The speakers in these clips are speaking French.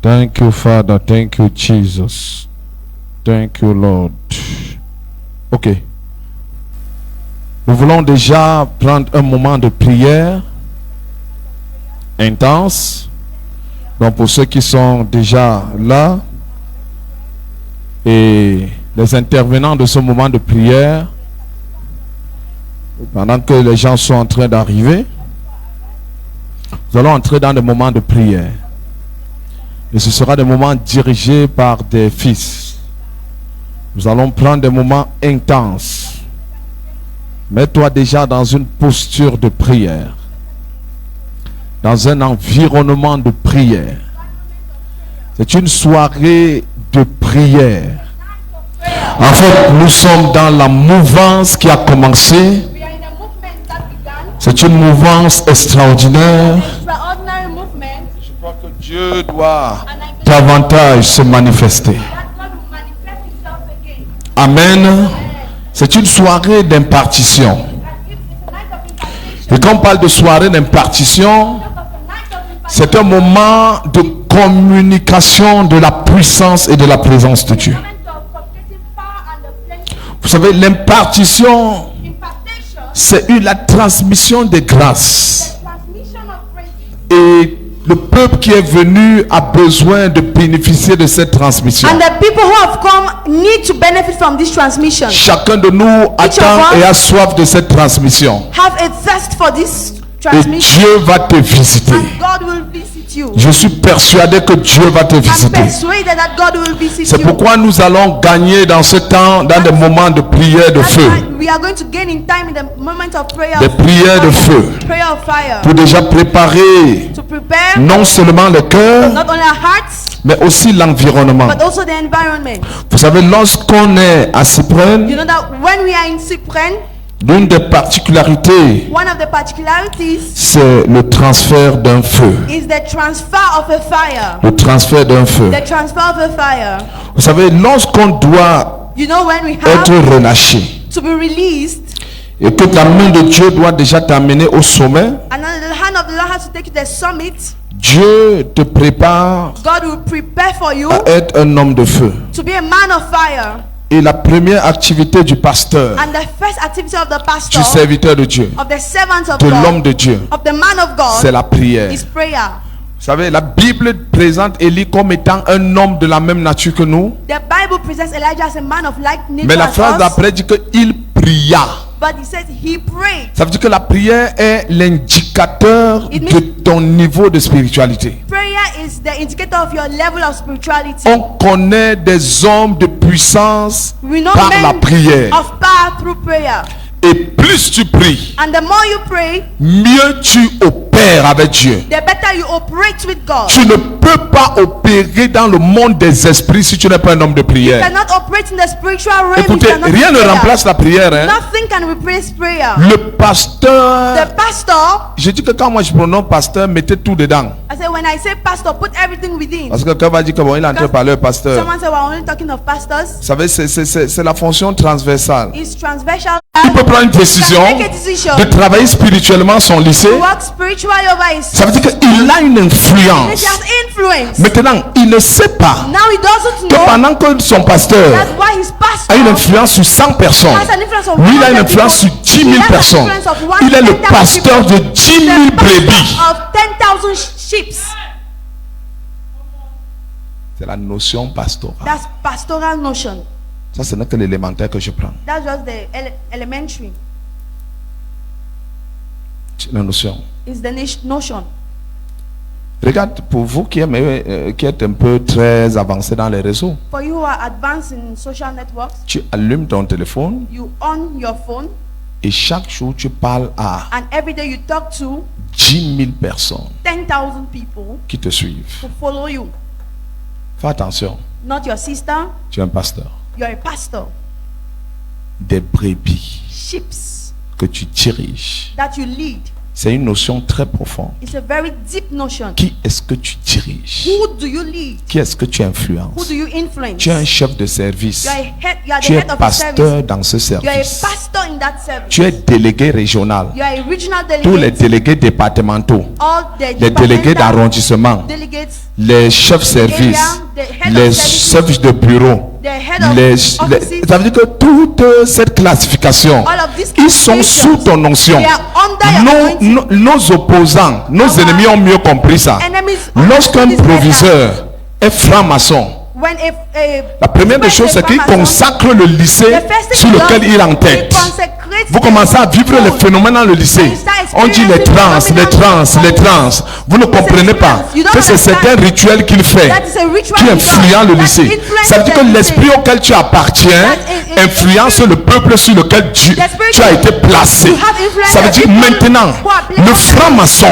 Thank you, Father. Thank you, Jesus. Thank you, Lord. Ok. Nous voulons déjà prendre un moment de prière intense. Donc pour ceux qui sont déjà là et les intervenants de ce moment de prière, pendant que les gens sont en train d'arriver, nous allons entrer dans des moments de prière. Et ce sera des moments dirigés par des fils. Nous allons prendre des moments intenses. Mets-toi déjà dans une posture de prière, dans un environnement de prière. C'est une soirée de prière. En fait, nous sommes dans la mouvance qui a commencé. C'est une mouvance extraordinaire. Je crois que Dieu doit davantage se manifester. Amen. C'est une soirée d'impartition. Et quand on parle de soirée d'impartition, c'est un moment de communication de la puissance et de la présence de Dieu. Vous savez, l'impartition, c'est la transmission des grâces. Et le peuple qui est venu a besoin de bénéficier de cette transmission. And the people who have come need to benefit from this transmission. Chacun de nous attend et a soif de cette transmission. Have a thirst for this Et transmission. Dieu va te visiter. And God will visit you. Je suis persuadé que Dieu va te I'm visiter. persuaded that God will visit C'est you. pourquoi nous allons gagner dans ce temps, dans des moments de prière de That's feu. why we are going to gain in time in the moment of prayer. Des prières de feu. Prayer of fire. Pour déjà préparer To prepare non seulement le cœur, not only our hearts mais aussi l'environnement. but also the environment. Vous savez, lorsqu'on est à Cyprien, You know that when we are in Cyprien, l'une des particularités, one of the particularities c'est le transfert d'un feu. is the transfer of a fire. Le transfert d'un feu. The transfer of a fire. Vous savez, lorsqu'on doit You know when we être have relâché to be released et que la main de Dieu doit déjà t'amener au sommet, and then the hand of the Lord has to take you to the summit, Dieu te prépare God will prepare for you à être un homme de feu. to be a man of fire. Et la première activité du pasteur, And the first activity of the du pastor, serviteur de Dieu, of the servant of de l'homme God, de Dieu, of the man of c'est God, la prière. is prayer. Vous savez, la Bible présente Élie comme étant un homme de la même nature que nous. The Bible presents Elijah as a man of like nature Mais la as phrase us, d'après dit qu'il pria. but he says he prayed. Ça veut dire que la prière est l'indicateur It de ton niveau de spiritualité. Prayer is the indicator of your level of spirituality. On connaît des hommes de puissance We know par men la prière. of power through prayer. Et plus tu pries, And the more you pray, mieux tu opères avec Dieu. the better you operate with God. Tu ne peux pas opérer dans le monde des esprits si tu n'es pas un homme de You prière. cannot operate in the spiritual realm. if Écoutez, you are not rien in ne prayer. remplace la prière. Hein. Nothing can replace prayer. Le pasteur, The pastor, je dis que quand moi je prononce pasteur, mettez tout dedans. I say when I say pastor, put everything within. Parce que quand on va dire que bon, il est en train de parler au pasteur. Someone said we're only talking of pastors. Vous savez, c'est la fonction transversale. It's transversal. Il peut prendre une décision Make a decision. de travailler spirituellement son lycée. To work spiritually over his. Ça veut dire qu'il a une He influence. has influence. Maintenant, il ne sait pas Now he doesn't que know. pendant que son pasteur That's why his pastor a une influence sur 100 personnes, has an influence of lui il a une 100 influence sur people. 10 He 000 has an personnes. influence of Il est le 110,000 pasteur de people. 10 000 The brebis. pastor of 10,000 sheep. C'est la notion pastorale. That's pastoral notion. Ça, ce n'est que l'élémentaire que je prends. That's just the elementary. C'est la notion. It's the notion. Regarde, pour vous qui êtes un peu très avancé dans les réseaux, For you who are advanced in social networks, tu allumes ton téléphone you on your phone et chaque jour tu parles à and every day you talk to 10 000 personnes 10,000 people qui te suivent. to follow you. Fais attention, Not your sister, tu es un pasteur. you're a pastor. Des brebis Sheep que tu diriges. that you lead. C'est une notion très profonde. It's a very deep notion. Qui est-ce que tu diriges? Who do you lead? Qui est-ce que tu Who influences? do you influence? Tu es un chef de service. You are a head, you are the Tu es head of a pasteur service. dans ce You are a service. pastor in that service. Tu es délégué régional. You are a regional Tous les delegate. délégués départementaux, All the les délégués departmental d'arrondissement, delegates, les chefs de service, les chefs de bureau, the head of les- offices, ça veut dire que toute cette classification, all of these ils sont sous ton onction. They are under your anointing. Nos opposants, nos Our ennemis ont mieux compris ça. Enemies Lorsqu'un understand this better. proviseur est franc-maçon, When la première des choses, c'est qu'il consacre le lycée sur lequel il est en tête. Vous commencez à vivre les phénomènes dans le lycée. On dit les trans, les trans, les trans. Vous ne comprenez pas que c'est certains rituels qu'il fait qui influencent le lycée. Ça veut dire que l'esprit auquel tu appartiens influence le peuple sur lequel tu as été placé. Ça veut dire maintenant, le franc-maçon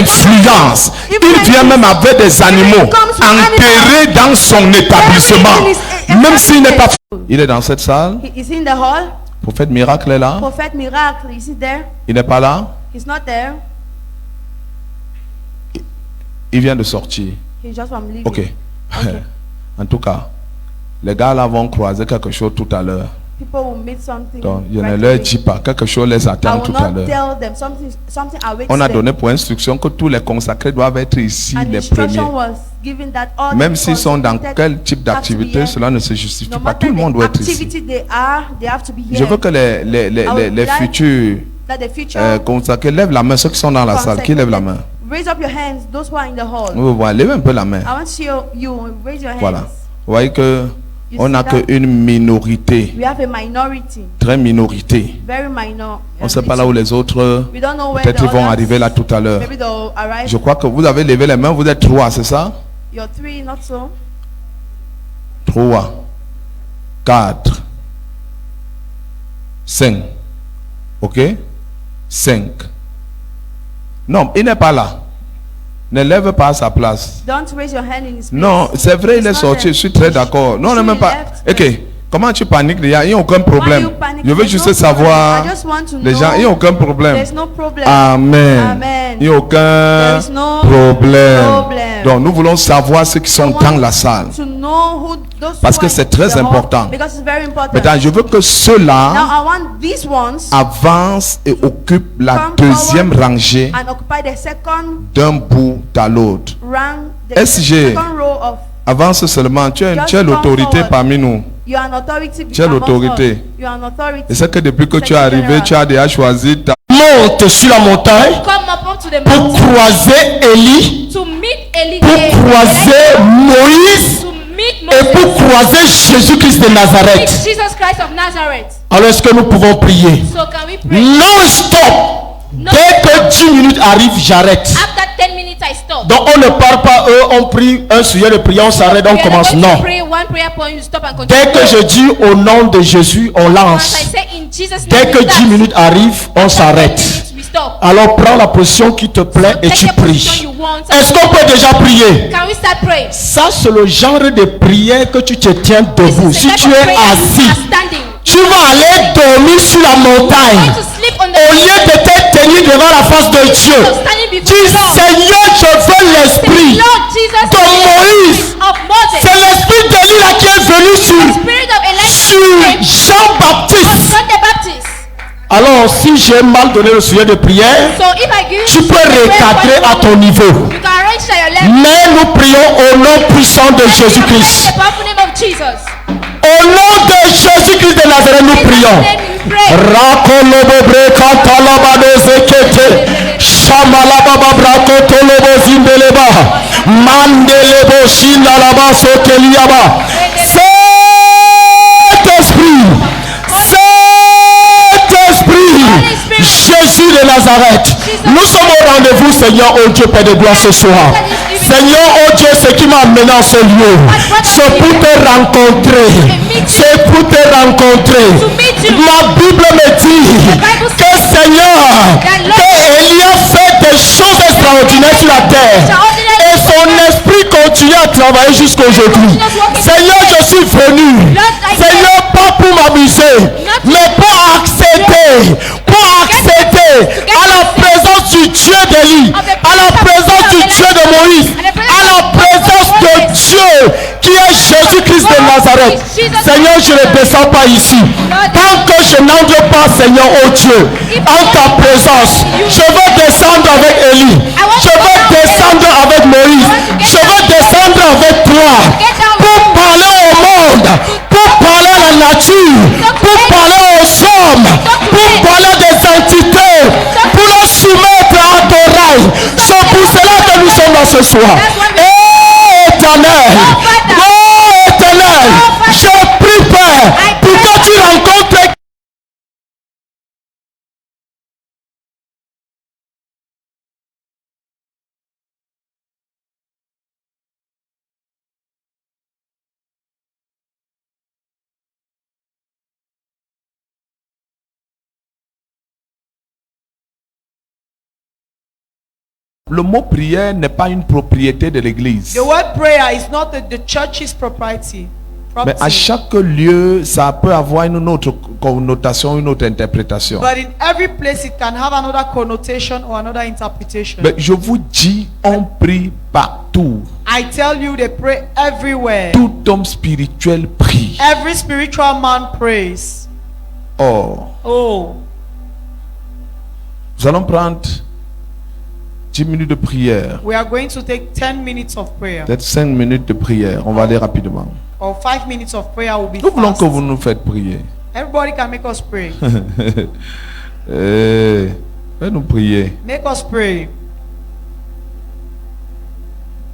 influence. Il vient même avec des animaux enterrés dans son établissement. Même s'il n'est pas... Il est dans cette salle. He is in the hall. Prophète miracle est là. Prophet miracle, is he there? Il n'est pas là. He's not there. Il vient de sortir. He's just from leaving. Ok. En tout cas, les gars là vont croiser quelque chose tout à l'heure. People will meet something. Donc, je ne right leur away. dis pas. Quelque chose les I attend will tout à not l'heure. tell them something awaits On a them. donné pour instruction que tous les consacrés doivent être ici An les instruction premiers. was given that all Même the s'ils sont dans consecrated quel type have to be d'activité, here. cela ne se justifie No pas. matter Tout le monde the doit être ici. activity they have to be here. Je veux que les futurs That the future consacrés lèvent la main. Ceux qui sont dans la salle, qui lèvent la main? raise up your hands. Those who are in the hall. Vous voyez, levez un peu la main. I want to see you raise your hands. Voilà. Vous voyez que You on see n'a that? qu'une minorité, We have a minority, très minorité. very minor. On ne sait pas là où les autres, We don't know where peut-être the ils vont others- arriver là tout à l'heure. Maybe they'll arrive. Je crois que vous avez levé les mains, vous êtes trois, c'est ça? You're three, not so. 3, 4, 5. Ok? 5. Non, il n'est pas là. Ne lève pas à sa place. Don't raise your hand in his place. Non, c'est vrai, il est It's not sorti, there. je suis très d'accord. Non, on n'est même pas. Left. Ok, comment tu paniques déjà? Il n'y a aucun Why problème. you panic? Je veux There's juste no savoir. problem. I just want to Les know. gens, il n'y a aucun problème. There's no problem. Amen. Amen. Il n'y a aucun There is no problème. problem. Donc nous voulons savoir ceux qui sont I want dans la salle. To know who those Parce who que are c'est in très the hall, important. Because it's very important. Maintenant, je veux que Now ceux-là I want these ones avancent et occupent la come deuxième forward rangée and occupy the second d'un bout à l'autre. rank, the SG. second row of. Avance seulement, tu Just es come l'autorité forward. parmi nous. You are an authority. Tu es among l'autorité. us. You are an authority. Et c'est que depuis que tu es arrivé, tu as déjà choisi ta... Monte sur la montagne Come up to the pour mountain croiser Élie, to meet Eli, pour croiser Moïse to meet et Moses, pour croiser Jésus-Christ de meet Nazareth. Jesus Christ of Nazareth. Alors est-ce que nous pouvons prier? So can we pray? Non-stop. Dès que 10 minutes arrivent, j'arrête. After 10 minutes I stop. Donc on ne part pas, eux on prie un sujet de prière, on s'arrête, on We are not commence. going to Non. pray one prayer point, you stop and continue. Dès que je dis au nom de Jésus, on Once I lance. say in Jesus' Dès name, que we 10 start. minutes arrivent, on After 10 s'arrête. minutes, we stop. Alors prends la position qui te plaît et Take tu the position pries. you want. Est-ce qu'on peut déjà prier? Can we start praying? Ça, c'est le genre de prière que tu te tiens debout. This is Si the type tu of es prayer you assis, are standing. tu vas aller dormir sur la Going montagne. to sleep on Au the lieu de te tenir devant la face de Dieu, standing before dis the Lord. Seigneur, je veux l'esprit Lord Jesus, de Moïse. of Moses, C'est l'esprit d'Élie là qui est venu spirit of Elijah, sur Jean-Baptiste. John the Baptist. Alors, si j'ai mal donné le sujet de prière, So if I give tu you peux the prayer recadrer point, à ton niveau. you can arrange to your left. Mais nous prions au nom puissant de Pray in Jésus-Christ. the powerful name of Jesus. Au nom de Jésus-Christ de Nazareth, nous In Jesus' prions. name we pray. Rakolobobre katalabado zekete. Shamalababa brakotolobo zimbeleba. Mandelebo shindalaba sokeliaba. Saint-Esprit. Saint-Esprit. Jésus de Nazareth. Nous sommes au rendez-vous, Seigneur, oh Dieu, Père de gloire, ce soir. Seigneur, oh Dieu, ce qui m'a amené en ce lieu, c'est pour te rencontrer. C'est pour te rencontrer. Ma Bible me dit que Seigneur, que Élie a fait des choses extraordinaires sur la terre. Et son esprit continue à travailler jusqu'à aujourd'hui. Seigneur, je suis venu. Seigneur, pas pour m'amuser, mais pour accéder, pour pouvons accéder à la présence du Dieu d'Élie, à la présence du Dieu de Moïse, à la présence de Dieu qui est Jésus-Christ de Nazareth. Seigneur, je ne descends pas ici. Tant que je n'entre pas, Seigneur, oh Dieu, en ta présence, je veux descendre avec Élie, je veux descendre avec Moïse, je veux descendre avec toi pour parler au monde, pour parler à la nature, pour parler aux hommes, pour parler des entités, pour les soumettre à ton règne. C'est pour cela que nous sommes là ce soir. Éternel, oh éternel, je prie Père pour que tu rencontres Le mot prière n'est pas une propriété de l'église. The word prayer is not the church's property. Mais à chaque lieu, ça peut avoir une autre connotation, une autre interprétation. But in every place it can have another connotation or another interpretation. Mais je vous dis, on prie partout. I tell you, they pray everywhere. Tout homme spirituel prie. Every spiritual man prays. Oh, nous allons prendre 10 minutes de prière. We are going to take 10 minutes of prayer. Peut-être 5 minutes de prière. On va aller rapidement. Or 5 minutes of prayer will be Nous voulons fast. que vous nous faites prier. Everybody can make us pray. Faites-nous prier. Make us pray.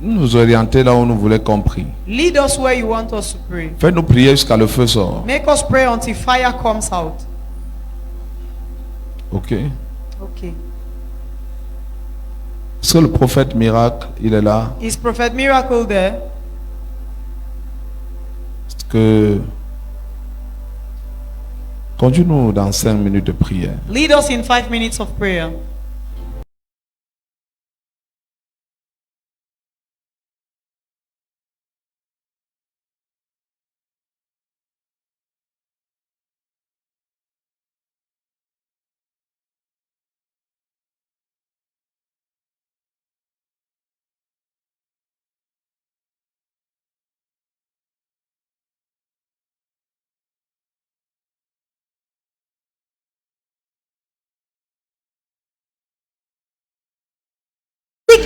Nous orienter là où nous voulons qu'on prie. Lead us where you want us to pray. Faites-nous prier jusqu'à le feu sort. Make us pray until fire comes out. Ok. Okay. Est-ce que le prophète miracle, il est là? Is Prophet Miracle there? Est-ce que... Conduis-nous dans 5 minutes de prière. Lead us in 5 minutes of prayer.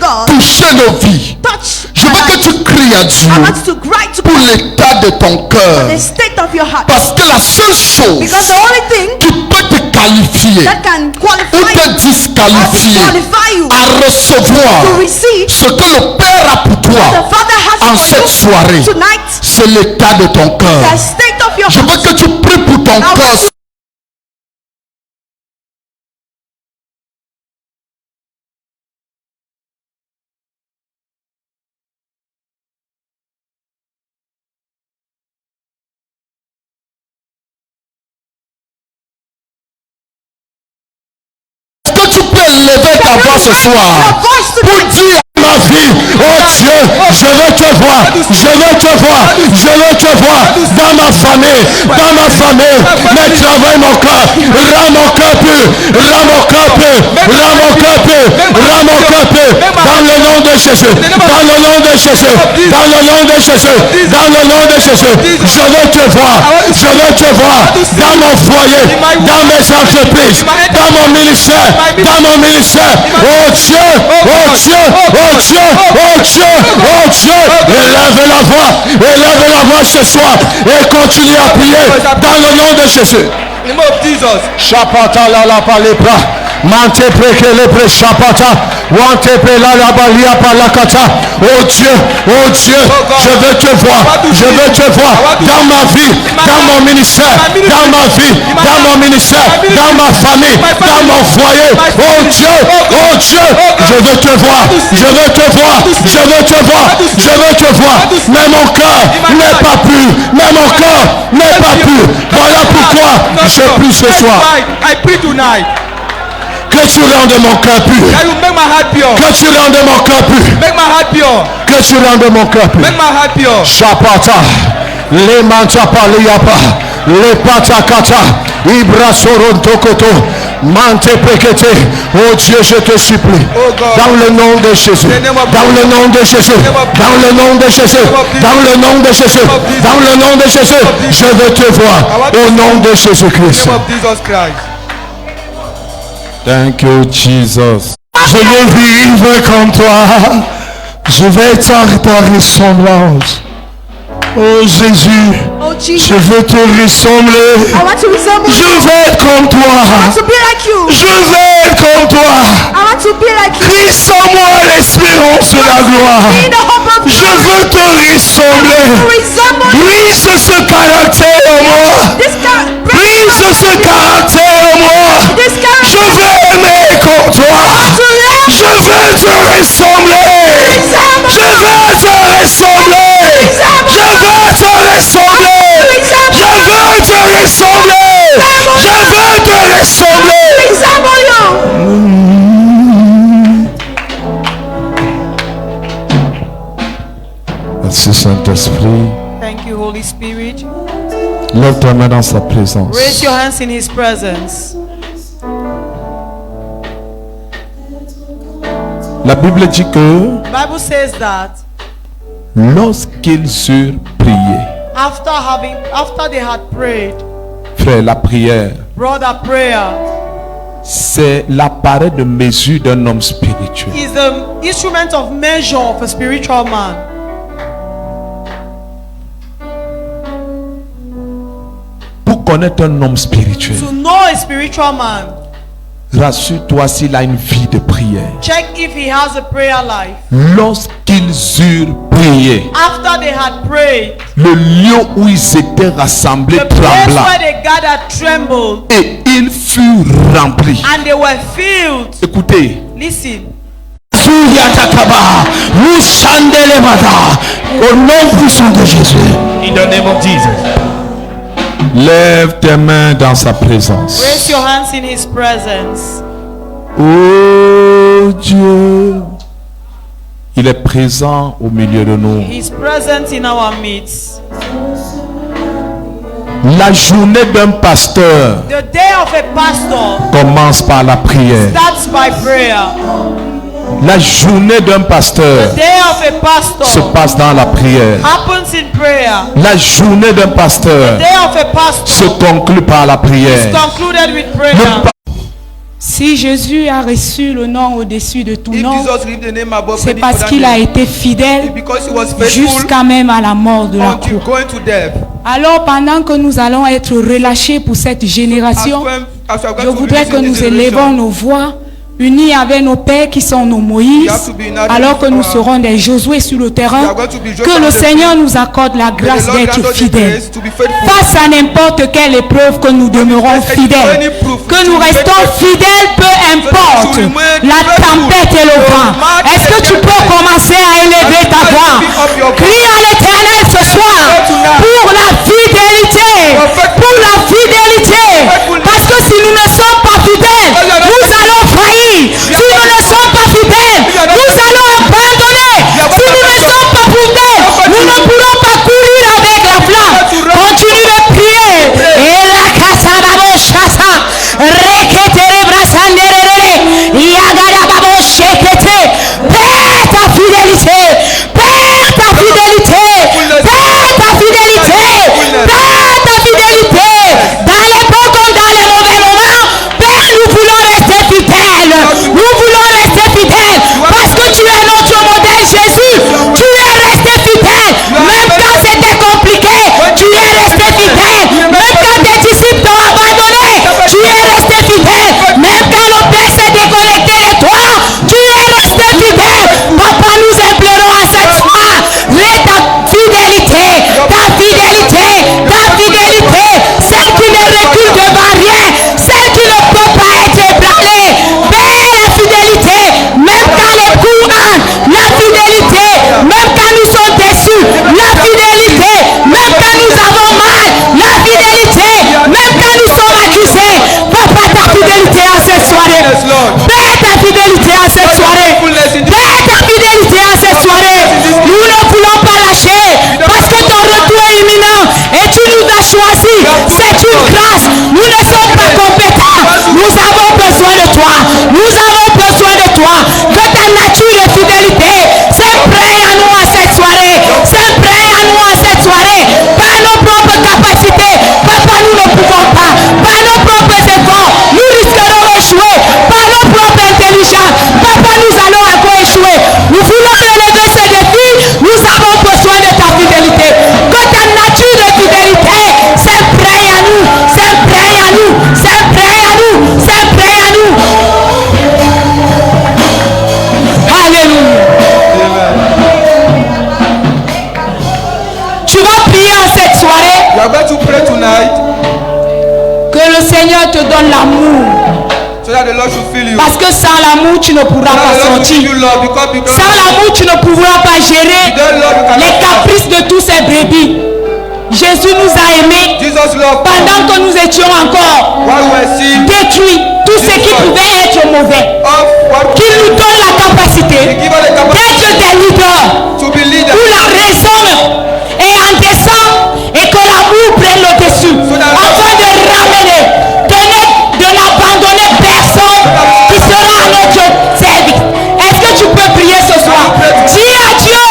God, toucher nos vies. touch. Je veux que tu cries à Dieu I want to cry to pour God l'état de ton cœur. the state of your heart. Parce que la seule chose Because the only thing qui peut te qualifier that can ou qualify te you, disqualifier qualify you à recevoir to receive ce que le Père a pour the toi Father en has cette for you soirée, tonight, c'est l'état de ton the cœur. state of your Je veux heart. que tu pries pour ton Now, cœur. Est-ce que tu peux élever ta voix ce soir pour dire ma vie, oh Dieu, je veux te voir, je veux te voir, je veux te voir dans ma famille, mais travaille mon cœur, rends mon cœur pur, rends mon cœur pur, rends mon cœur pur, rends mon cœur pur, dans le nom de Jésus, dans le nom de Jésus, dans le nom de Jésus, dans le nom de Jésus, je veux te voir, je veux te voir dans mon foyer, dans mes entreprises, dans mon ministère, oh Dieu, oh Dieu, oh Dieu, oh Dieu, oh Dieu, élève la voix ce soir et continue à prier dans le nom de Jésus. In the name of Jesus. Chapata la la palebra, mante preke lepre chapata, wante pe la la balia palakata. Oh Dieu, je veux te voir dans ma vie, dans mon ministère, dans ma vie, dans mon ministère, dans ma famille, dans mon foyer. Oh Dieu, je veux te voir, je veux te voir, je veux te voir, je veux te voir. Mais mon cœur n'est pas pur, mais mon cœur n'est pas pur. Voilà pourquoi je prie ce soir. I pray tonight. Que tu rendes mon cœur pur. That you make my heart pure. Que tu rendes mon cœur pur. Make my heart pure. Que tu rendes mon cœur pur. Make my heart pure. Chapata, le manchapa liapa, le patakata, Ibra Sorontokoto. Mante Pekete. Oh Dieu, je te supplie. Oh God. Dans le nom de Jésus. Dans le nom de Jésus. Dans le nom de Jésus. Dans le nom de Jésus. Dans le nom de Jésus. Je veux te voir. Au nom de Jésus-Christ. Name of Jesus Christ. Thank you, Jesus. Je veux vivre comme toi. Je vais être ta ressemblance. Oh Jésus, Oh je Jesus, veux te ressembler. I want to resemble Je you. veux être comme I toi. want to be like you. Je veux être comme toi. I want to be like you. Christ en moi l'espérance de la gloire. Be the hope of Je God. veux te To ressembler. resemble you. Brise ce caractère en moi. This Brise ce caractère en moi. This Je character veux aimer comme toi. to love. Je veux te ressembler. Je veux te ressembler. Je veux te ressembler. Je veux te ressembler. Je veux te ressembler. Resemble you. Merci Saint-Esprit. Thank you, Holy Spirit. Lève ta main dans sa présence. Raise your hands in His presence. La Bible dit que Bible says that lorsqu'ils eurent prié, after they had prayed, frère, la prière, brother, prayer c'est l'appareil de mesure d'un homme spirituel. is the instrument of measure of a spiritual man. Pour connaître un homme spirituel, To know a spiritual man, rassure-toi s'il a une vie de prière. check if he has a prayer life. Lorsqu'ils eurent prié, After they had prayed, le lieu où ils étaient rassemblés the place trembla where they gathered trembled et ils furent remplis. and they were filled. Écoutez, Listen. Au nom puissant de Jésus. In the name of Jesus. lève tes mains dans sa présence. Raise your hands in His presence. Oh Dieu, il est présent au milieu de nous. He's present in our midst. La journée d'un pasteur The day of a pastor commence par la prière. starts by prayer. La journée d'un pasteur The day of a se pastor passe dans la prière. happens in prayer. La journée d'un pasteur The day of a se pastor conclut par la is prière. concluded with prayer. Si Jésus a reçu le nom au-dessus de tout If nom, Jesus leave the name above c'est any parce other qu'il a name, été fidèle because he was faithful jusqu'à même à la mort de la until croix. going to death. Alors pendant que nous allons être relâchés pour cette génération, As we are going je to voudrais release que in nous this élevons generation, nos voix, unis avec nos pères qui sont nos Moïse, alors que nous serons des Josué sur le terrain. Que le Seigneur nous accorde la may the grâce Lord d'être grant us the fidèles. grace to be faithful. Face à n'importe quelle épreuve, que nous demeurons fidèles. Que nous restons fidèles, peu importe la tempête et le vent. Est-ce que tu peux commencer à élever ta voix? Crie à l'Éternel ce soir pour la fidélité. Pour la fidélité. Parce que si nous ne sommes pas fidèles, nous allons faillir. Si nous ne sommes pas fidèles, nous allons abandonner. Si nous ne sommes pas fidèles, nous ne pourrons pas courir avec la flamme. Continue de prier. Et la casa babo chasa. Reketere brasanderere. Yagara babo shekete. Père ta fidélité. Père ta fidélité. Seigneur te donne l'amour. So that the Lord should fill you. Parce que sans l'amour, tu ne pourras So that pas the Lord should sortir. give you love because you don't Sans l'amour, tu ne pourras pas gérer don't love, you cannot les caprices de tous ces brebis. Jésus nous a aimés Jesus loved us. pendant que nous étions encore While we were seeing détruits, tout ce qui pouvait être mauvais. of what Qu'il nous donne la capacité give us the capacity d'être des leaders to be leaders. où la raison est en descend et que l'amour prenne le dessus afin de ramener, de n'abandonner personne qui sera à notre service. Est-ce que tu peux prier ce soir? Dis à Dieu,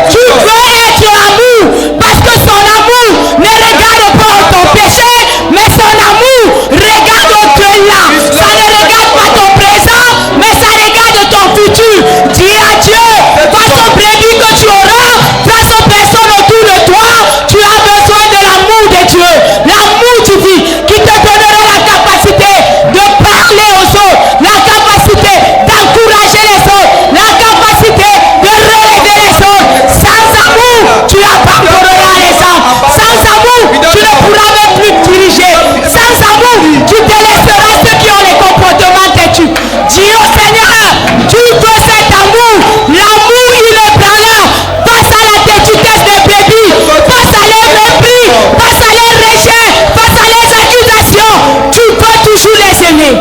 tu veux être l'amour parce que son amour ne regarde pas ton péché, mais son amour regarde au-delà. Ça ne regarde pas ton présent, mais ça regarde ton futur. Dis à Dieu, face aux brebis que tu auras, face aux personnes autour de toi, tu as besoin de l'amour de Dieu, l'amour divin qui te donnera la capacité de parler aux autres, la capacité d'encourager les autres, la capacité de relever les autres. Sans amour, tu abandonneras les hommes. Sans amour, tu ne pourras même plus diriger. Sans amour, tu délaisseras ceux qui ont les comportements têtus. Dis au Seigneur, tu veux cet amour. L'amour inébranlable face à la têtutesse des brebis, face à les mépris, face à les rejets, face à les accusations. Tu peux toujours les aimer.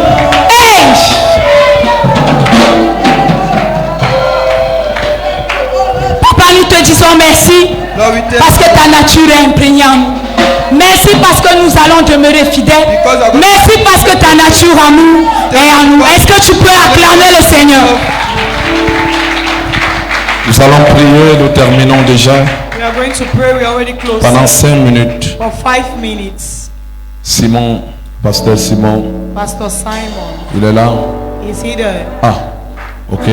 Hey! Papa, nous te disons merci Lord, we thank parce que ta nature est imprégnée en nous. Merci parce que nous allons demeurer fidèles. Merci parce que ta nature en nous est en nous. Est-ce que tu peux acclamer le Seigneur? Nous allons prier, nous terminons déjà We are going to pray. We are already close. pendant 5 minutes. For 5 minutes. Simon, pasteur Simon, Pastor Simon, il est là. is he there? Ah, ok.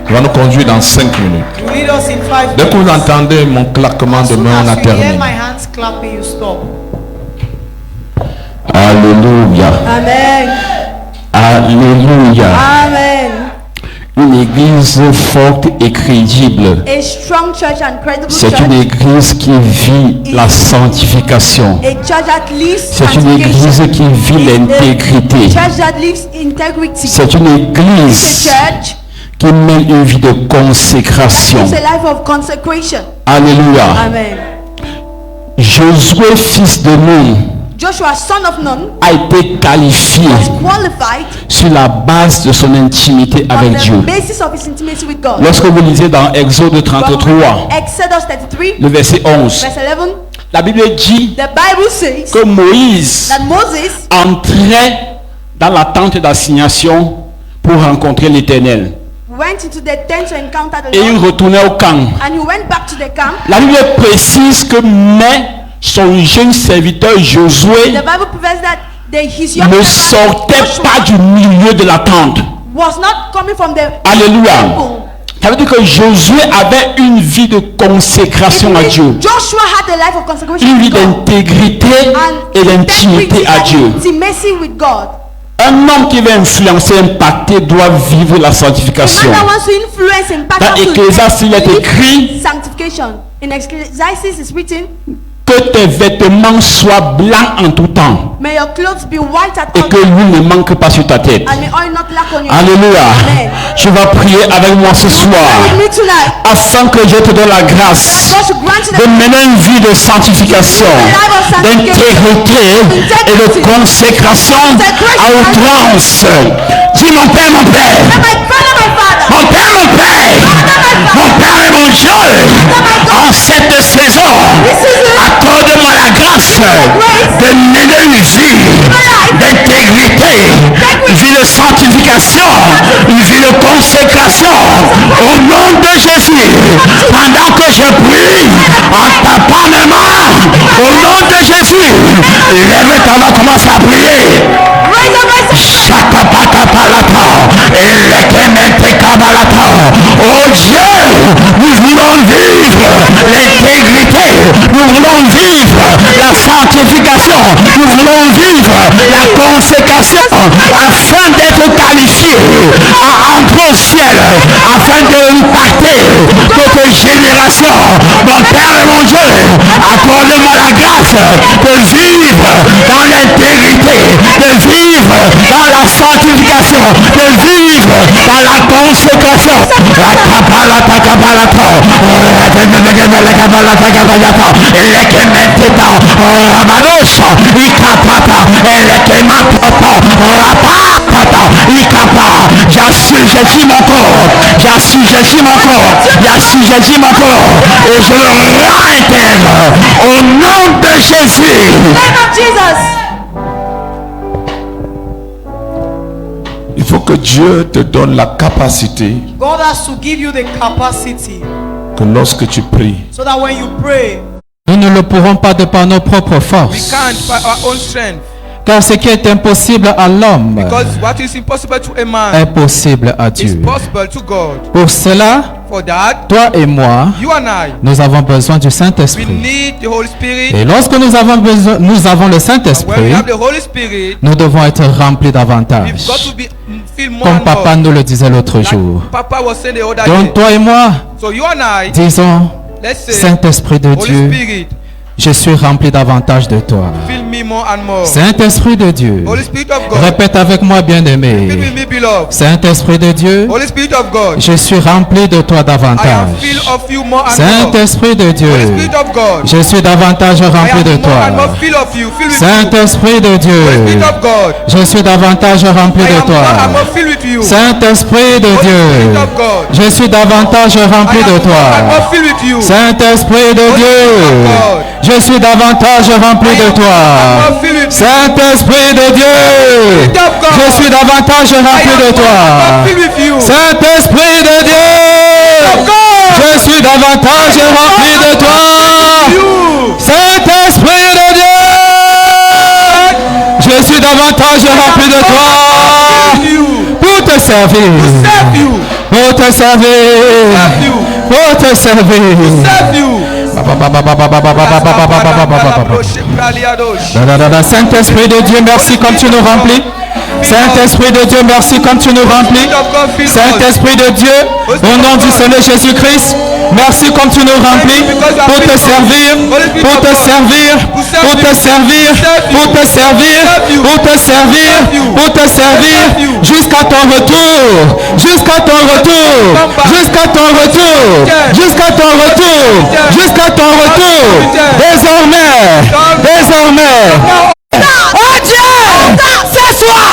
Il va nous conduire dans 5 minutes. You lead us in 5 Dès que vous minutes. entendez mon claquement As de soon main, on a as you hear terminé. my hands clapping, you stop. Alléluia. Amen. Alléluia. Amen. Une église forte et crédible. A strong church and credible C'est church. une église qui vit la sanctification. A church that lives C'est une église qui vit l'intégrité. church that lives integrity. C'est une A église church qui mène une vie de consécration. lives a life of consecration. Alléluia. Amen. Josué, fils de Nun, Joshua, son of Nun, a été qualifié was qualified sur la base de son intimité on avec the Dieu. basis of his intimacy with God. Lorsque vous lisez dans Exode 33, Exodus 33, le verset 11, verse 11, la Bible dit the Bible says que Moïse that Moses entrait dans la tente d'assignation pour rencontrer l'Éternel. went into the tent to encounter the Et il Lord, retournait au camp. and he went back to the camp. La Bible précise que mais son jeune serviteur Josué The Bible provides that his young ne servant sortait Joshua pas du milieu de la tente. was not coming from the Alléluia. temple. Ça veut dire que Josué avait une vie de consécration à Dieu, Joshua had a life of consecration une vie with God d'intégrité et d'intimité à Dieu. intimacy with God. Un homme qui veut influencer, impacter, doit vivre la sanctification. Man that wants to influence and impact Dans us to Ecclésiaste, il est live écrit sanctification. In Ecclesiastes is written, que tes vêtements soient blancs en tout temps may your clothes be white at et all que times, l'huile ne manque pas sur ta tête. and may oil not lack on you. Alléluia. Amen. Tu vas prier avec moi ce soir With me tonight, afin que Dieu te donne la grâce God should grant you de the mener une vie de sanctification, d'intégrité et de consécration à outrance. Dis mon Père, mon Père, my father, my father, mon Père, mon Père, mon Père et mon Dieu, en cette saison, accorde-moi la grâce de mener une vie d'intégrité, une vie de sanctification, une vie de consécration. Au nom de Jésus, pendant que je prie, en tapant mes mains, au nom de Jésus, lève ta main, commence à prier. Shakapakapalata, Elekementekabalata. Oh Dieu, nous voulons vivre l'intégrité, nous voulons vivre la sanctification, nous voulons vivre la consécration afin d'être qualifiés à entrer au ciel, afin d'impacter toute génération. Mon Père et mon Dieu, accorde-moi la grâce de vivre dans l'intégrité, de vivre de vivre dans la consécration. J'assujettis mon corps, j'assujettis mon corps, j'assujettis mon corps et je le réintègre au nom de Jésus. Name of Jesus. Il faut que Dieu te donne la capacité God has to give you the capacity que lorsque tu pries, so that when you pray, Nous ne le pourrons pas de par nos propres We forces. can't by our own strength. Car ce qui est impossible à l'homme Because what is impossible to a man est possible à is Dieu. possible to God. Pour cela, For that, toi et moi, you and I, nous avons besoin du we Saint-Esprit. need the Holy Spirit. Et lorsque nous avons le When we Saint-Esprit, have the Holy Spirit, nous devons être remplis we've davantage. got to be feel more Comme and more. papa nous le disait l'autre jour. Like Papa was saying the other Donc day. toi et moi, So you and I, disons, let's say, Saint-Esprit de Holy Dieu, Spirit, je suis rempli davantage de toi. fill me more and more. Saint-Esprit de Dieu, Holy Spirit of God, répète avec moi, fill bien-aimé. me, beloved. Saint-Esprit de Dieu, Holy Spirit of God, je suis rempli de toi I am davantage. filled of you more and more. Saint-Esprit de Holy Dieu, Spirit of God, je suis davantage I rempli de am more and more toi. filled of you. Fill with you. Saint-Esprit de Holy Dieu, Spirit of God, je suis davantage rempli I de am more and toi. more filled with you. Saint-Esprit de Holy Dieu, Spirit of God, je suis davantage I rempli am de more and toi. more filled with you. Saint-Esprit de Holy Dieu, Spirit of God, je suis davantage rempli I de am toi. more filled with you. Saint-Esprit de Dieu, Spirit of God, je suis davantage I rempli am de more and more toi. filled with you. Saint-Esprit de Dieu, je suis davantage rempli de toi. Saint-Esprit de Dieu, je suis davantage rempli de toi. Pour te servir, Serve you, pour te servir, serve you, pour te servir. serve you. Saint-Esprit de Dieu, merci comme tu nous remplis. Saint-Esprit de Dieu, merci comme tu nous remplis. Saint-Esprit de Dieu, au nom du Seigneur Jésus-Christ, merci comme tu nous remplis pour te servir, pour te servir, pour te servir, pour te servir, pour te servir, pour te servir, jusqu'à ton retour, jusqu'à ton retour, jusqu'à ton retour, jusqu'à ton retour, jusqu'à ton retour. Désormais, désormais. Oh Dieu, ce soir,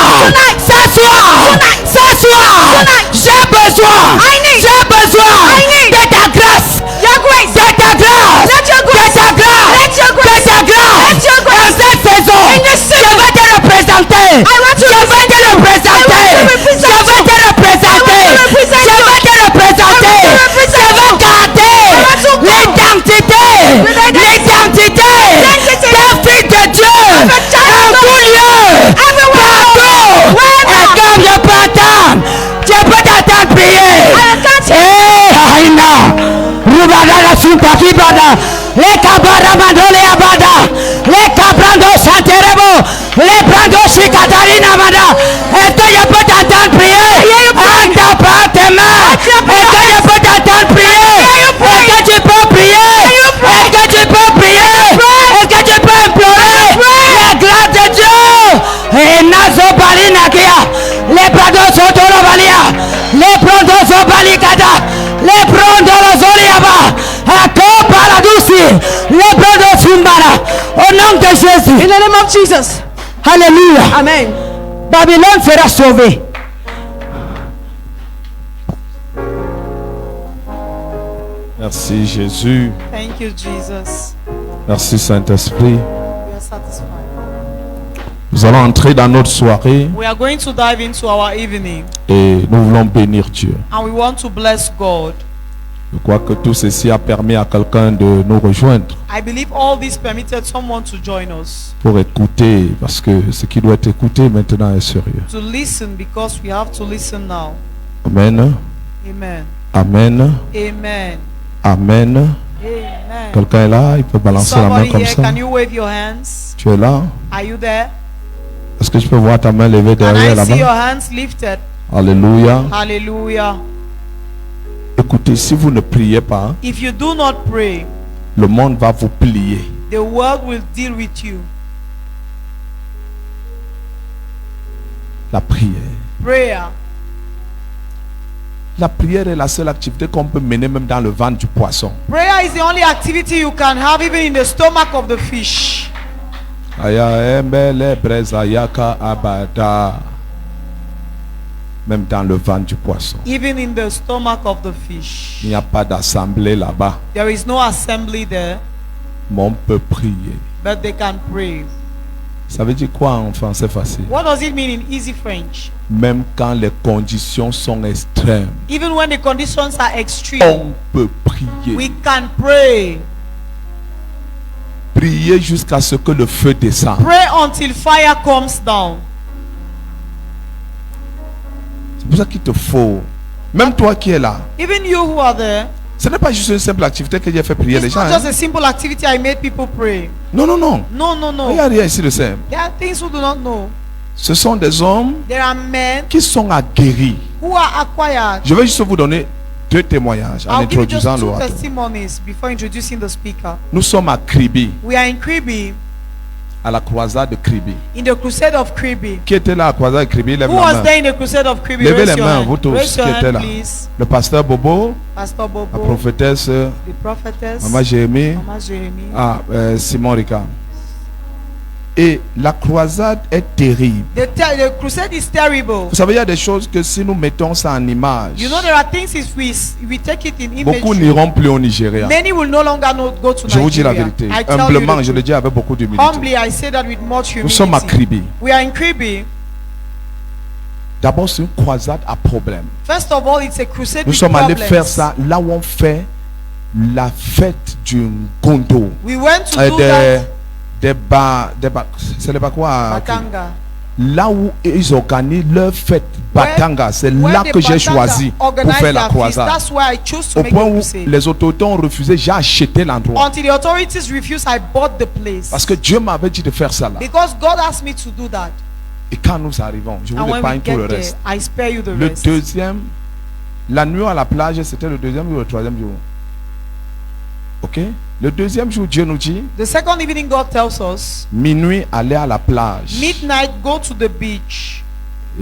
j'ai besoin de ta grâce, de ta grâce, de ta grâce, de ta grâce. Dans cette saison, je vais te représenter, je vais te représenter, je vais te représenter, je vais te représenter, je vais garder l'identité d'un fils de Dieu, en tout lieu, partout. Et comme je peux attendre, je peux t'attendre prier. Eh, Aïna, Rubada la Suntaki Bada, les Kabara Mandole Abada, les Cabrando Santerebo, les Brando Shikatarina Mada. Est-ce que je peux t'attendre prier? Attends pas tes mains. Est-ce que je peux t'attendre prier? Est-ce que tu peux prier? Est-ce que tu peux prier? Est-ce que tu peux implorer la grâce de Dieu? Et Nazo Balina Kia, les Brando Sotoro Balia, les Brando Sobalikada, les Brando Zoliaba, Ako Paradusi, les Brando Sumbara, au nom de Jésus. In the name of Jesus. Alléluia. Amen. Babylone sera sauvée. merci Jésus, Thank you, Jesus. merci Saint-Esprit. We are satisfied. Nous allons entrer dans notre soirée We are going to dive into our evening et nous voulons bénir Dieu. and we want to bless God. Je crois que tout ceci a permis à quelqu'un de nous rejoindre I believe all this permitted someone to join us, pour écouter, parce que ce qui doit être écouté maintenant est sérieux. to listen because we have to listen now. Amen, Amen. amen, Amen. amen. Amen. Quelqu'un est là, il peut balancer la main Somebody comme here, ça. can you wave your hands? Tu es là? Are you there? Est-ce que je peux voir ta main levée Can derrière I see your là-bas? hands lifted? Alléluia. Hallelujah. Écoutez, si vous ne priez pas, If you do not pray, le monde va vous plier. the world will deal with you. La prière. Prayer. La prière est la seule activité qu'on peut mener même dans le ventre du poisson. Prayer is the only activity you can have even in the stomach of the fish. Aya embele breza yaka abada. Même dans le ventre du poisson. Even in the stomach of the fish. Il n'y a pas d'assemblée là-bas. There is no assembly there, Mais on peut prier. but they can pray. Ça veut dire quoi en français facile? What does it mean in easy French? Même quand les conditions sont extrêmes, Even when the conditions are extreme, on peut prier. we can pray. Prier jusqu'à ce que le feu descende. Pray until fire comes down. C'est pour ça qu'il te faut. Même toi qui es là. Even you who are there, Ce n'est pas juste une simple activité que Dieu fait prier les it's gens. not just hein. a simple activity I made people pray. Non, non, non. No, no, Il n'y a no. rien ici de simple. There are things we do not know. Ce sont des hommes There are men qui sont aguerris. who are acquired. Je vais juste vous donner deux témoignages en I'll give you just introduisant two l'orateur. testimonies before introducing the speaker. Nous sommes à Kribi, We are in Kribi, à la croisade de Kribi. in the crusade of Kribi. Qui était là à la croisade de Kribi? Lève Who la was main. there in the crusade of Kribi? Levez Raise les your mains, hand. vous tous Raise your qui étaient hand, là. please. Le pasteur Bobo, Pastor la Bobo, prophétesse the prophetess, Maman Jérémie, Mama Jeremy. Simon Ricard. Et la croisade est terrible. The crusade is terrible. Vous savez, il y a des choses que si nous mettons ça en image, You know, there are things if we take it in beaucoup imagery, n'iront plus au Nigeria. many will no longer go to Je vous dis la Nigeria. vérité. I tell you Humblement, the je le truth. dis avec beaucoup d'humilité. Humbly, I say that with much Nous sommes à humility. Kribi. We are in Kribi. D'abord, c'est une croisade à problème. First of all, it's a crusade Nous with sommes allés problems. faire ça là où on fait la fête du Gondo. We went to do C'est les quoi? that Batanga. Là où ils organisent leur fête Batanga, c'est Where là the que j'ai Batanga choisi pour organize faire la their feast. croisade. That's why I chose to Au make point the où crusade. les autorités ont refusé, j'ai acheté l'endroit. Until the authorities refused, I bought the place. Parce que Dieu m'avait dit de faire ça là. Because God asked me to do that. Et quand nous arrivons, je vous And when we épargne tout get le there, reste. I spare you the Le rest. deuxième, la nuit à la plage, c'était le deuxième ou le troisième jour. Ok? Le deuxième jour, Dieu nous dit, The second evening, God tells us, minuit, aller à la plage. midnight, go to the beach.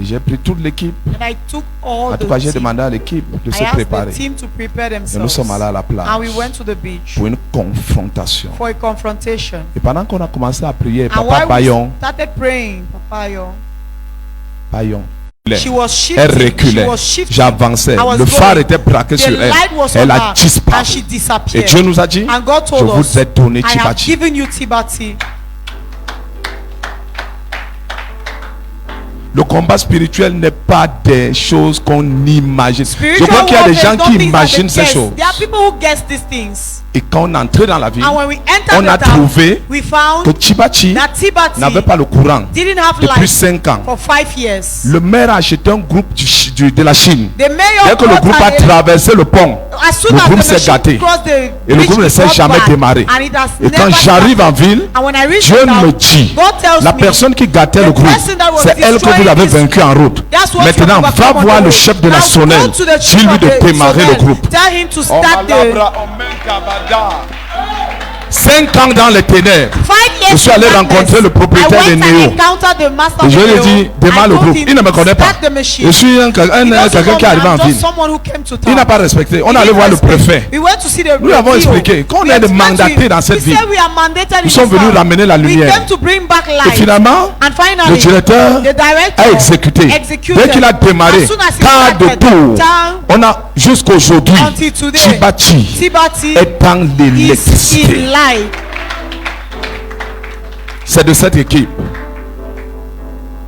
Et j'ai pris toute l'équipe. And I took all En tout the cas, j'ai team. demandé à l'équipe de I se asked préparer. the team to prepare Et nous themselves. sommes allés à la And we plage went to the beach pour une confrontation. for a confrontation. Et pendant qu'on a commencé à prier, And Papa while we Bayon, started praying, Papa Yo, Bayon, she was elle shifting. She reculait. was shifting. J'avançais. I was Le phare going. était braqué The sur elle. light was Elle on a her and disparu. she Et disappeared. Dieu nous a dit, And God je told us, vous ai donné I have Tibati. given you Tibati. Le combat spirituel n'est pas des choses qu'on imagine. Je Spiritual crois qu'il y a des warfare gens is not qui things that imaginent they ces guess. choses. There are people who guess these things. Et quand on est entré dans la ville, And when we entered on a the town, trouvé we found que Tibati that Tibati n'avait pas le courant didn't have depuis light 5 ans. for 5 years. Le maire a acheté un groupe de la Chine. The mayor Dès que le brought groupe a an- traversé le pont, as soon le as groupe the s'est machine gâté. crossed the Et le bridge, groupe ne it s'est got jamais back. démarré. And it has Et quand never j'arrive en started. ville, And when I reach Dieu the town, me dit, God tells la me, personne qui gâtait the le groupe, person that was c'est elle que vous destroying avez this vaincu en route. That's what Maintenant, you va overcome on voir the le road. chef de la Now sonnelle. go to the chief Dis-lui of de the démarrer le sonnelle. groupe. Tell him to start the 5 ans dans les ténèbres. 5 years. Je suis allé in rencontrer darkness. le propriétaire I de went and Néo. encountered the master Et je of lui ai Néo. dit, démarre I le told groupe. him, Il ne me connaît pas. start the machine. Je suis He doesn't quelqu'un qui est know arrivé me. en I'm just ville. someone who came to Il town. n'a pas respecté. On He est allé didn't voir le respect. préfet. We went to see the Nous lui avons PO. expliqué qu'on We est explained to mandaté him. dans cette We ville. said we are mandated in Nous sommes this venus town. ramener la We lumière. came to bring back Et light. finalement, And finally, le directeur the director a exécuté. executed. Dès qu'il a démarré, As soon as he quart de started, tour, town on a jusqu'aujourd'hui, until today, Tibati Tibati est en is l'électricité. in light. C'est de cette équipe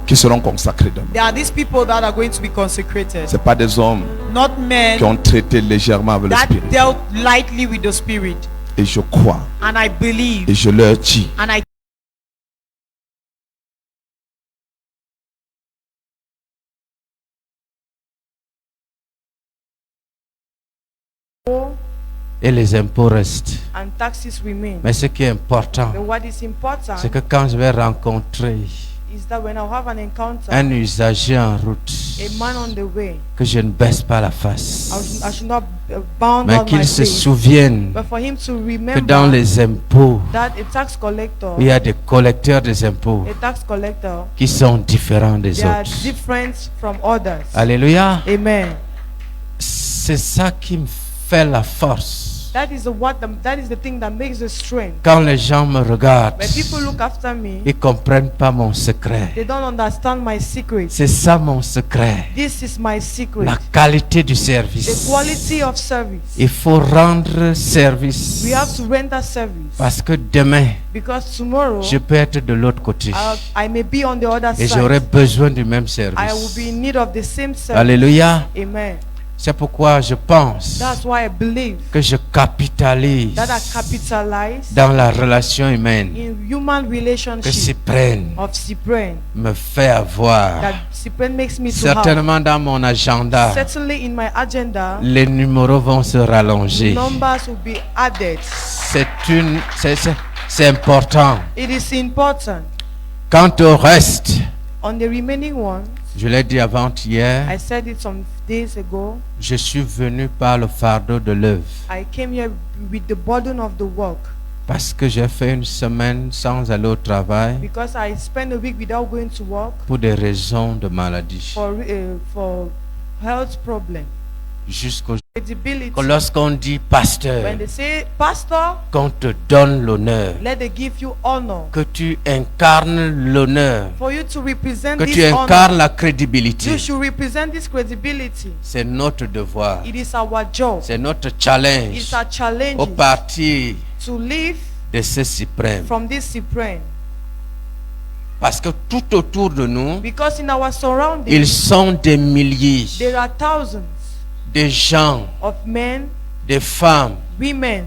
qui seront consacrés demain. There are these people that are going to be consecrated, Ce pas des hommes not men qui ont traité légèrement avec le that spirit. dealt lightly with the spirit. Et je crois, And I believe, et je leur dis, and I Et les impôts restent. and taxes remain. Mais ce qui est important, But what is important c'est que quand je vais rencontrer is that when I have an encounter, un usager en route, a man on the way, que je ne baisse pas la face, I should not bound mais down my qu'il se face. souvienne But for him to que dans remember les impôts, that a tax collector, il y a des collecteurs des impôts a tax collector, qui sont différents des they are autres. different from others. Alléluia. Amen. C'est ça qui me fait la force. That is the thing that makes the strength. Quand les gens me regardent, When people look after me, ils ne comprennent pas mon secret. they don't understand my secret. C'est ça mon secret. This is my secret. La qualité du The service. quality of service. Il faut rendre service. We have to render service. Parce que demain, Because tomorrow, je peux être de l'autre côté. I may be on the other Et side. j'aurai besoin du même I will service. be in need of the same service. Alléluia. Amen. C'est pourquoi je pense That's why I believe que je capitalise that I capitalize dans la relation humaine in human que relationship Cyprien of Cyprian. me fait avoir. That Cyprian makes me to have. Certainement dans mon agenda, Certainly in my agenda, les numéros vont se rallonger. numbers will be added. C'est important. It is important. Quant au reste, On the remaining ones, je l'ai dit avant-hier, I said it some days ago, je suis venu par le fardeau de l'œuvre. I came here with the burden of the work Parce que j'ai fait une semaine sans aller au travail because I spent a week without going to work pour des raisons de maladie. for health problem. Jusqu'au Credibility. lorsqu'on dit pasteur, When they say, Pastor, qu'on te donne l'honneur, let them give you honor. que tu incarnes l'honneur, For you to represent que this tu honor, incarnes la crédibilité, you should represent this credibility. c'est notre devoir, It is our job. c'est notre challenge It's our challenge au parti to live de ce suprême. from this supreme. Parce que tout autour de nous, Because in our ils surroundings, sont des milliers, there are thousands de gens, of men, de femmes. women.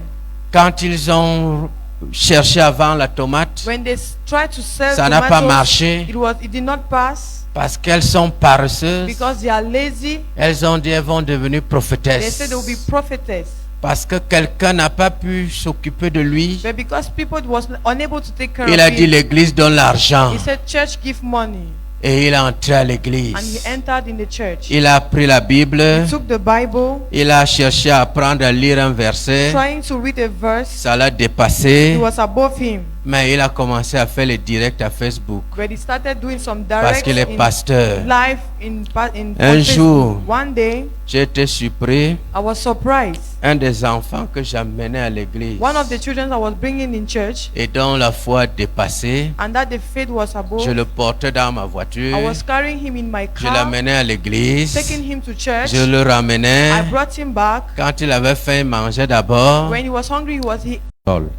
Quand ils ont cherché à vendre la tomate, When they try to sell ça n'a pas tomatoes, marché it did not pass parce qu'elles sont paresseuses. because they are lazy. Elles ont dit elles vont devenir They prophétesses. said they will be prophetess. Parce que quelqu'un n'a pas pu s'occuper de lui. But because people was unable to take care Il of a dit it, l'église donne l'argent. he said, church give money. Et il est entré à And he l'église. entered in the church. Il a pris la Bible. He took the Bible, Il a cherché à apprendre à lire un verset. trying to read a verse. Ça l'a dépassé. It was above him. Mais il a commencé à faire les directs à Facebook. But he started doing some Parce direct qu'il est pasteur. live Un on jour, Facebook. One day, j'ai été surpris. I was surprised. Un des enfants que j'amenais à l'église One of the children I was bringing in church, et dont la foi dépassée, and that the faith was above, je le portais dans ma voiture. I was carrying him in my Je car, l'amenais à l'église. taking him to church. Je le ramenais. I brought him back. Quand il avait faim, il mangeait d'abord. When he was hungry,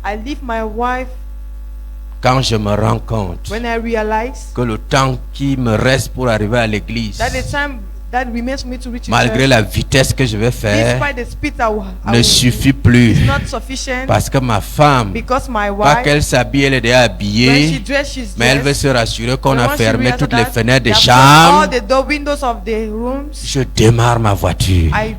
I leave my wife. Quand je me rends compte When I realized que le temps qui me reste pour arriver à l'église, that the time that remains for me to reach malgré church, la vitesse que je vais faire, despite the speed I ne will, suffit plus. is not sufficient, Parce que ma femme, because my pas wife, qu'elle s'habille, elle est déjà when she habillée, dressed, she's mais elle veut dressed. se rassurer qu'on But a once she fermé realized toutes les that fenêtres des they have closed all chambres. the windows of the rooms, Je démarre ma voiture I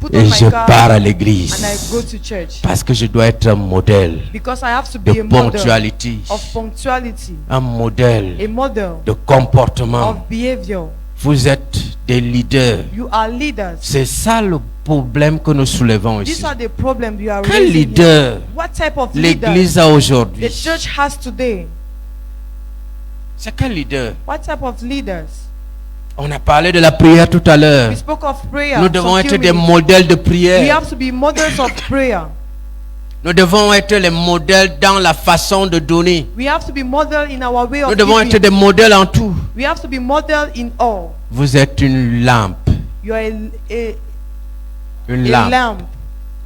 put et on je my pars car à and I l'église. go to church. Parce que je dois être un modèle Because I have to be de a model ponctualité, of punctuality, un modèle a model de comportement. of behavior. Vous êtes des leaders. You are leaders. C'est ça le problème que nous soulevons These ici. are the problems you are Quel raising here. leader What type of leader l'église a the aujourd'hui? church has today? C'est quel leader? What type of leaders? On a parlé de la prière tout à l'heure. We spoke of prayer. Nous devons some être few des minutes. modèles de We prière. have to be models of prayer. Nous devons être les modèles dans la façon de donner. We have to be model in our way of Nous devons être giving. des modèles en tout. We have to be model in all. Vous êtes une lampe. You are Une a lampe. lamp.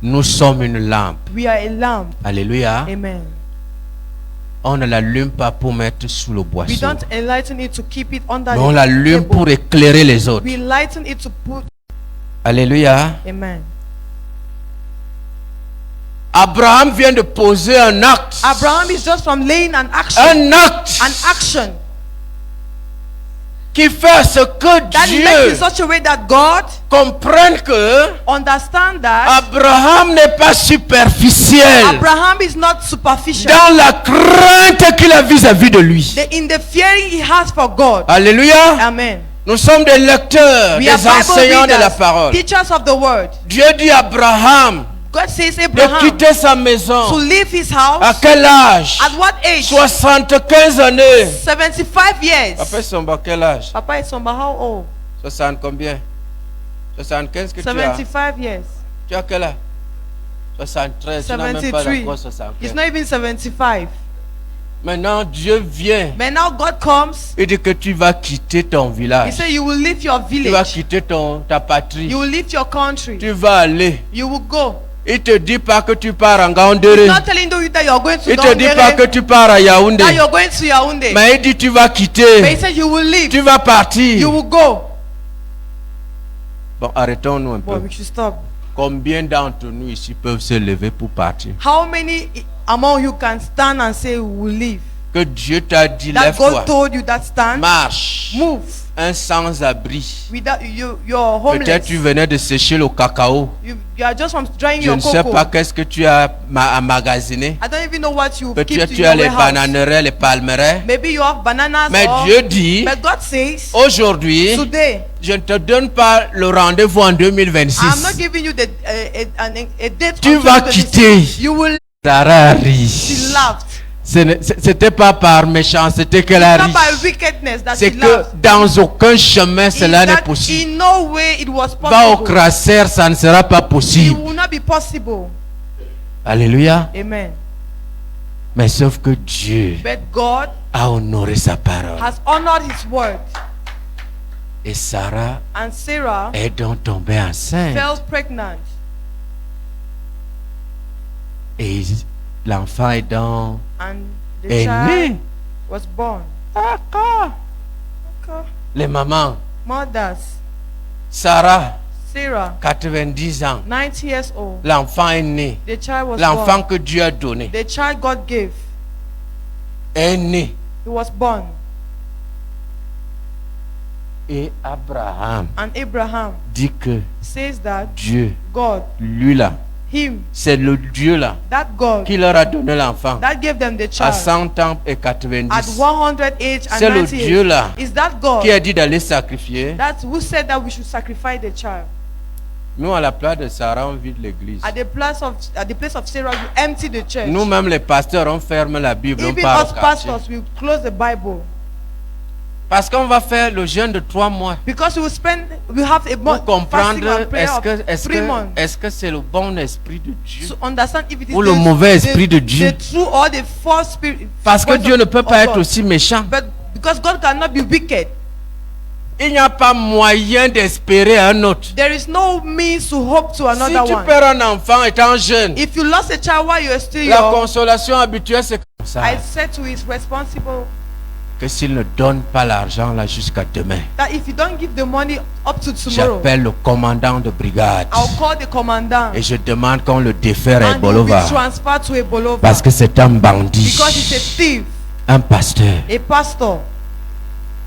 Nous sommes une lampe. We are a lamp. Alléluia. Amen. On ne l'allume pas pour mettre sous le We boisseau. don't enlighten it to keep it under Mais on the l'allume table. pour éclairer les autres. We lighten it to put. Alléluia. Amen. Abraham vient de poser un acte. Abraham is just from laying an action. Un acte An action qui fait à ce que that makes in Dieu such a way that God comprenne que understand that Abraham n'est pas superficiel Abraham is not superficial. dans la crainte qu'il a vis-à-vis de lui. In the fearing he has for God. Alléluia. Amen. Nous sommes des lecteurs, We are des Bible enseignants de la readers, parole. teachers of the word. Dieu dit à Abraham God says de Abraham quitter sa to maison. leave his À house. quel âge? At what age? 75 années. 75 years. Papa Somba, quel âge? Papa is somewhere how old? 60 combien? 75 que tu as? 75 years. Tu as quel âge? 73. Tu n'as même pas 73. encore He's 75. not even 75. Maintenant, Dieu vient. But now God comes. Il dit que tu vas quitter ton He village. said you will leave your Tu vas village. quitter ta patrie. You will leave your country. Tu vas aller. You will go. Il te dit pas que tu pars en He's Gaoundéré. not telling you that you're going to Il te dit pas que Dongere, tu pars à Yaoundé. that you're going to Yaoundé. Mais il dit tu vas But he quitter. said you will leave. Tu vas partir. You will go. Bon, arrêtons-nous un But peu. we should stop. Combien d'entre nous ici peuvent se lever pour partir? How many among you can stand and say we will leave? Que Dieu t'a dit, That lève-toi, God told you that stand. marche. Move. Un sans-abri. Without you're homeless. Peut-être tu venais de sécher le cacao. You are just from drying Je your ne sais cocoa. pas qu'est-ce que tu as emmagasiné. I don't even know what you keep Peut-être to tu your as les warehouse. bananeraies, les palmeraies. Maybe you have bananas. Mais or, Dieu dit, but God says aujourd'hui, today je ne te donne pas le rendez-vous en I'm not 2026. giving you a date. Tu until vas 2026. quitter. You will. Sarah She rit. laughed. C'était pas par méchanceté c'était qu'elle a Not ri. by wickedness that C'est she que laughed. dans aucun chemin Is cela n'est that possible. in no way it was Va au possible. crasser, ça ne sera pas It possible. will not be possible. Alléluia. Amen. Mais sauf que Dieu But God a honoré sa parole. has honored His word, Et Sarah and Sarah est donc tombée enceinte. fell pregnant, Et l'enfant est donc and the est child né. was born. Les mamans, Mothers, Sarah, Sarah, 90 ans. 90 years old. L'enfant est né. The child was L'enfant born. que Dieu a donné The child God gave, est né. he was born. Et Abraham And Abraham dit que says that Dieu, God, lui là, him, c'est le Dieu là that God, qui leur a donné l'enfant that gave them the à child 100 ans et at 90. 100 age C'est and le 90 Dieu age. là Is that God qui a dit d'aller sacrifier. that who said that we should sacrifice the child? Nous, à la place de Sarah, on vide l'église. At the place of Sarah, you empty the church. Nous-mêmes, les pasteurs, on ferme la Bible, on Even part us au quartier. pastors will close the Bible Parce qu'on va faire le jeûne de 3 mois. because we have a Pour month fasting comprendre, and prayer of 3 months est-ce que c'est le bon esprit de Dieu? to understand if it is Ou le mauvais esprit de Dieu. the true or the false spirit. Parce que voice Dieu of- ne peut of pas être God. aussi méchant. But because God cannot be wicked, Il n'y a pas moyen d'espérer un autre. there is no means to hope to Si another tu one. perds un enfant étant jeune, If you lost a child while you are still la young, consolation habituelle, c'est comme ça. I said to his responsible Que s'il ne donne pas l'argent là jusqu'à demain, that if you don't give the money up to tomorrow, j'appelle le commandant de brigade I'll call the commandant et je demande qu'on le défère à and he will Bolova. be transferred to Ebolova Parce que c'est un bandit, because he's a thief, un pasteur. a pastor.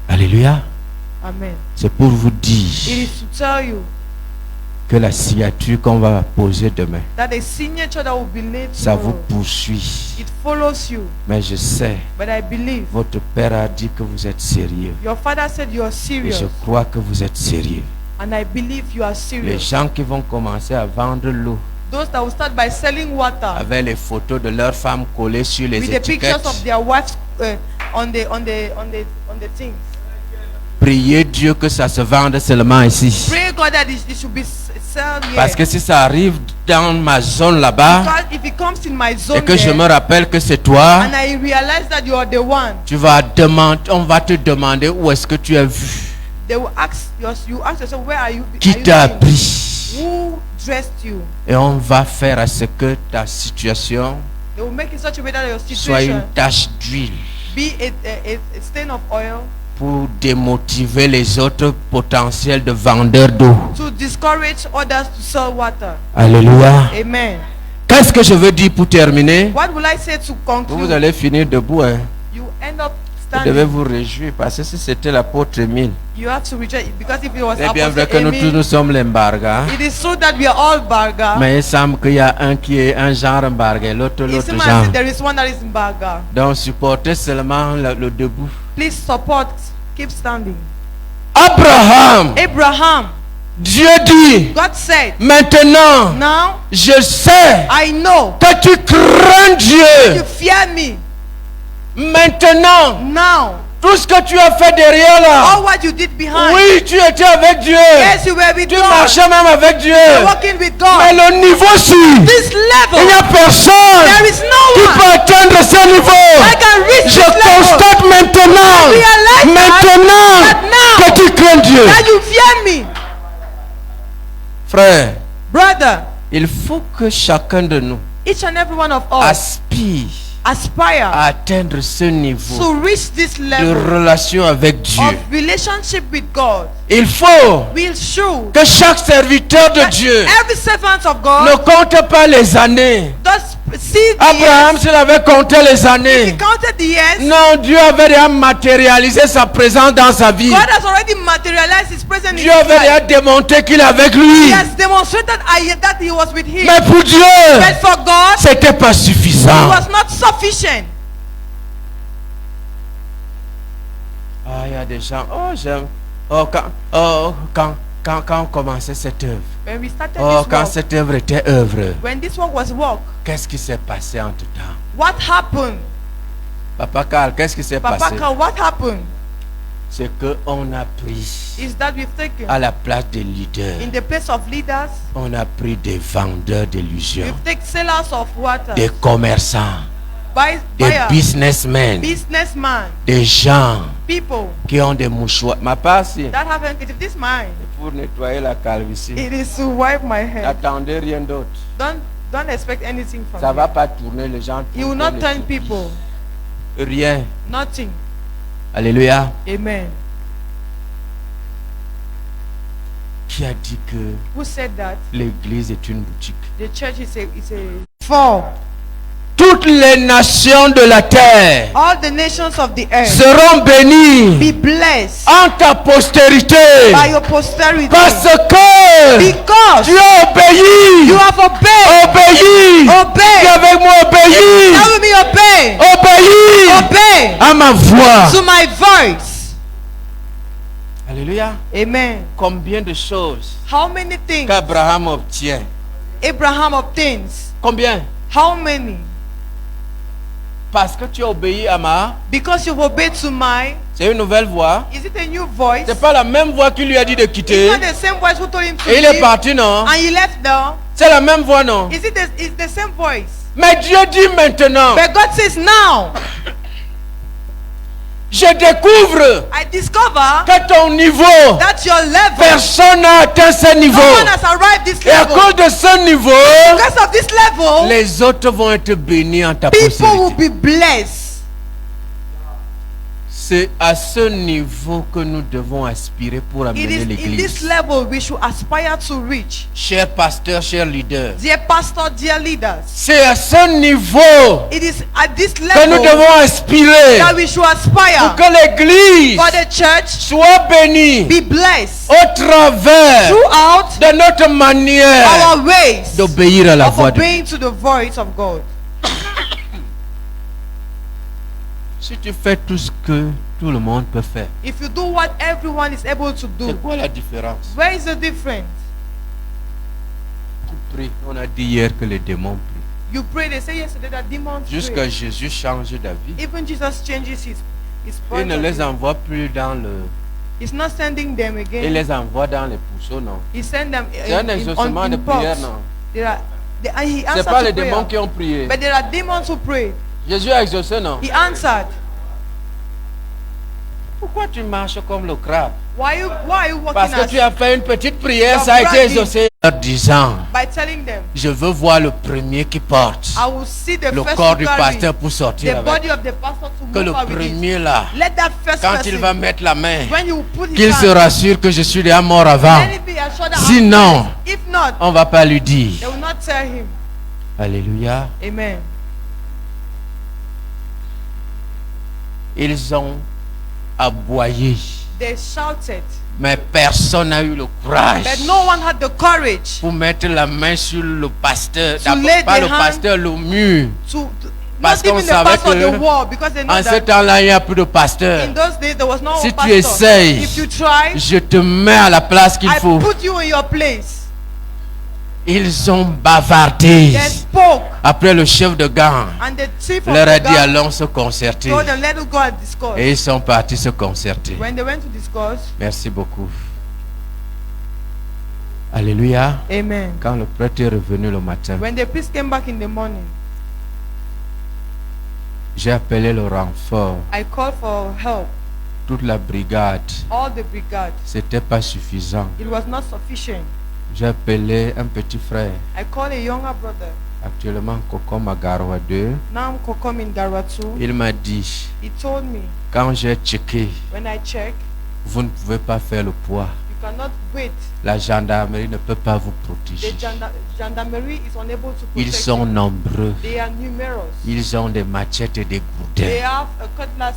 Alléluia. Amen. C'est pour vous It dire is to tell you que la signature qu'on va poser demain, that the signature that will be laid ça vous tomorrow, poursuit. it follows you. Mais je sais, But I believe votre père a dit que vous êtes sérieux. your father said you are Et serious, je crois que vous êtes sérieux. and I believe you are Les serious. gens qui vont commencer à vendre l'eau Those that will start by selling water avec les photos de leurs femmes collées sur les with the pictures étiquettes, of their wives on the things. priez Dieu que ça se vende seulement ici. Pray God that it should be sold here. Parce que si ça arrive dans ma zone là-bas Because if it comes in my zone et que je there, me rappelle que c'est toi, and I realize that you are the one, tu vas demander, on va te demander où est-ce que tu as vu, they will ask you ask yourself, where are you? qui are you t'a looking? appris. Who dressed you? Et on va faire à ce que ta situation They will make it such a way that your soit une situation tache d'huile be a stain of oil pour démotiver les autres potentiels de vendeurs d'eau. to discourage others to sell water. Alléluia. Amen. Qu'est-ce que je veux dire pour terminer? What will I say to Vous conclude? allez finir debout. Hein? You end up Vous devez standing. vous réjouir parce que si c'était l'apôtre Émile, You have to rejoice because if it was c'est bien vrai que Apostle nous tous Emile, nous sommes les Mbarga. it is true that we are all Barga. Mais il semble qu'il y a un qui est un genre Mbarga et l'autre It l'autre seems as genre. if there is one that is Barga. Donc supportez seulement le debout. Please support, keep standing. Abraham, Abraham, Dieu dit, God said, maintenant, now je sais I know que tu crains you Dieu. fear me. Maintenant, Now, tout ce que tu as fait derrière là, all what you did behind. oui, tu étais avec Dieu. Yes, you were with Tu God. marchais même avec Dieu. You're walking with Mais God. le niveau sur, This il n'y level, a personne there is no qui one peut atteindre ce niveau. that can reach Je this level. constate maintenant, Realize maintenant that now que tu crains Dieu. that you fear me. Frère, Brother, il faut que chacun de nous each and every one of us aspire aspire à atteindre ce niveau to reach this de level relation avec Dieu. of relationship with God. Il faut We'll show que chaque serviteur de that Dieu every servant of ne God compte pas les années. does see the Abraham, years. s'il avait compté les He années, counted the years. non, Dieu avait déjà matérialisé sa présence dans sa vie. God has already materialized His presence in Dieu his avait déjà life. démontré qu'il est avec lui. He has demonstrated that He was with him. Mais pour Dieu, But for God, c'était pas it suffisant. was not sufficient. Ah, il y a des gens, oh, j'aime. Quand on commençait cette œuvre, When we started oh, this quand work, cette œuvre était œuvre, when this work was work, qu'est-ce qui s'est passé entre temps? what happened? Papa Carl, qu'est-ce qui s'est Papa passé? Carl, what happened C'est qu'on a pris is that we've taken à la place des leaders, in the place of leaders, on a pris des vendeurs d'illusions, we've taken sellers of water, des commerçants, des buyers, businessmen, businessmen, des gens people qui ont des mouchoirs. Ma part, c'est that have handkerchief. This mine, pour nettoyer la calvitie. it is to wipe my head. N'attendez rien d'autre. Don't expect anything from Ça me. va pas tourner les gens. He will not turn people. Rien. Nothing. Alléluia. Amen. Qui a dit que Who said that? l'église est une boutique? The church is a for Toutes les nations de la terre all the nations of the earth. seront bénies Be blessed en ta postérité by your posterity, parce que because tu as obéi. you have obeyed. Obéi. Dis Obey. avec moi, obéi. That will be obey. Obéi Obey à ma voix. to my voice. Alléluia. Amen. Combien de choses How many things qu'Abraham obtient? Abraham obtains? Combien? How many? Parce que tu as obéi à ma... Because you've obeyed to my. C'est une nouvelle voix. Is it a new voice? C'est pas la même voix qui lui a dit de It's quitter. not the same voice who told him to Et il est leave, parti, non? and he left now. C'est la même voix, non? Is it it's the same voice? Mais Dieu dit maintenant, But God says now, je découvre I discover que ton niveau, that your level, personne n'a atteint ce no niveau. one has arrived this Et à level. cause de ce niveau, Because of this level, les autres vont être bénis en ta people will postérité. be blessed. C'est à ce niveau que nous devons aspirer pour It amener is in this l'église. level we should aspire to reach. Chers pasteurs, chers leaders, Dear pastor, dear leaders, c'est à ce niveau it is at this que nous level devons aspirer that we should pour aspire que l'église for the church soit bénie be blessed au travers throughout de notre manière our ways d'obéir à la of voix de Dieu. obeying to the voice of God. Si tu fais tout ce que tout le monde peut faire, If you do what everyone is able to c'est do, quoi la différence? where is the difference? Tu pries. On a dit hier que les démons prient. You pray, they say yesterday that demons Jusqu'à pray. Jésus change d'avis. Even Jesus changes his Il point ne of les view. envoie plus dans le... He's not sending them Il again. les envoie dans les pousseaux, non? He sent them C'est un in exaucement de pots. prière, non? And he C'est answered pas to les prayer. démons qui ont prié. But there are demons who prayed. Jésus a exaucé, non? He answered. Pourquoi tu marches comme le crabe? Why are you walking Parce que tu as as fait une petite prière, You're ça a été bragging. exaucé. Leur disant, by telling them, je veux voir le premier qui porte I will see the le first corps to du carry pasteur pour sortir the avec. body of the pastor to Que le move out with it. premier là, Let that first quand person, il va mettre la main, when you put his qu'il se hand, rassure que je suis déjà mort avant. let it be assured that Sinon, if not, on va pas lui dire. they will not tell him. Alléluia. Amen. Ils ont aboyé. They shouted, Mais personne n'a eu le courage but no one had the courage pour mettre la main sur le pasteur. To D'abord, lay pas the le hand pasteur, le mur. to Parce not qu'on even the savait pastor que the wall, because they know en ce that temps-là, il n'y a plus de pasteur. in those days there was no Si tu pastor. essayes, If you try, je te mets à la place qu'il I faut. put you in your place. Ils ont bavardé. They spoke, Après, le chef de gang and the chief of leur a the dit guard allons se concerter. told them, let us go and discuss. Et ils sont partis se concerter. When they went to discuss, Merci beaucoup. Alléluia. amen. Quand le prêtre est revenu le matin, When the priest came back in the morning, j'ai appelé le renfort. I called for help. Toute la brigade. All the brigade. C'était pas suffisant. It was not sufficient. J'ai appelé un petit frère. I called a younger brother. Actuellement, Kokom à Garoua 2. Now I'm Kokom in Garatu. Il m'a dit, He told me, quand j'ai checké, when I check, vous ne pouvez pas faire le poids. you cannot wait. La gendarmerie ne peut pas vous The protéger. gendarmerie is unable to Ils protect sont you. nombreux. They are numerous. Ils ont des machettes et des They gourdins. have cutlasses.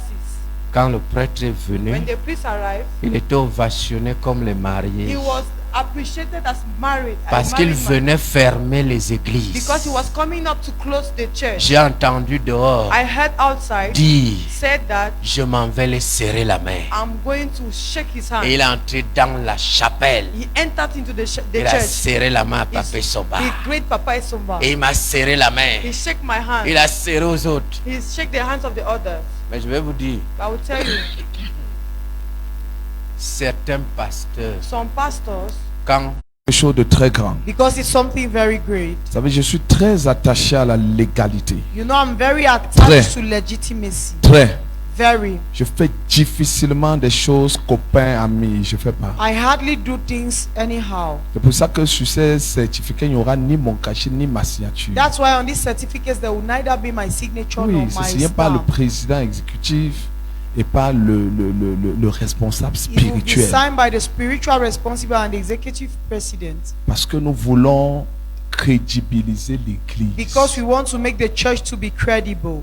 Quand le prêtre est venu, When the priest arrived, il était ovationné comme les mariés. he was appreciated as married. Parce qu'il venait fermer les églises. Because he was coming up to close the church. J'ai entendu dehors I heard outside dire, said that je m'en vais les serrer la main. I'm going to shake his hand. Et il est entré dans la chapelle. He entered into the Il a church. serré la main à Papa His- Somba. The great Papa Esomba. Et il m'a serré la main. He shook my hand. Il a serré aux autres. He shook the hands of the others. Mais je vais vous dire, I will tell you, certains pasteurs, some pastors, quand Quelque chose de très grand. because it's something very great. Vous savez, je suis très attaché à la légalité. You know, I'm very Très. attached to legitimacy. Très. Very. Je fais difficilement des choses copains, amis. Je fais pas. I hardly do things anyhow. C'est pour ça que sur ces certificats, il n'y aura ni mon cachet ni ma signature. That's why on these certificates there will neither be my signature Oui, nor c'est my signé par le stamp. président exécutif et par le responsable It will be spirituel. signed by the spiritual responsible and the executive president. Parce que nous voulons crédibiliser l'église. Because we want to make the church to be credible.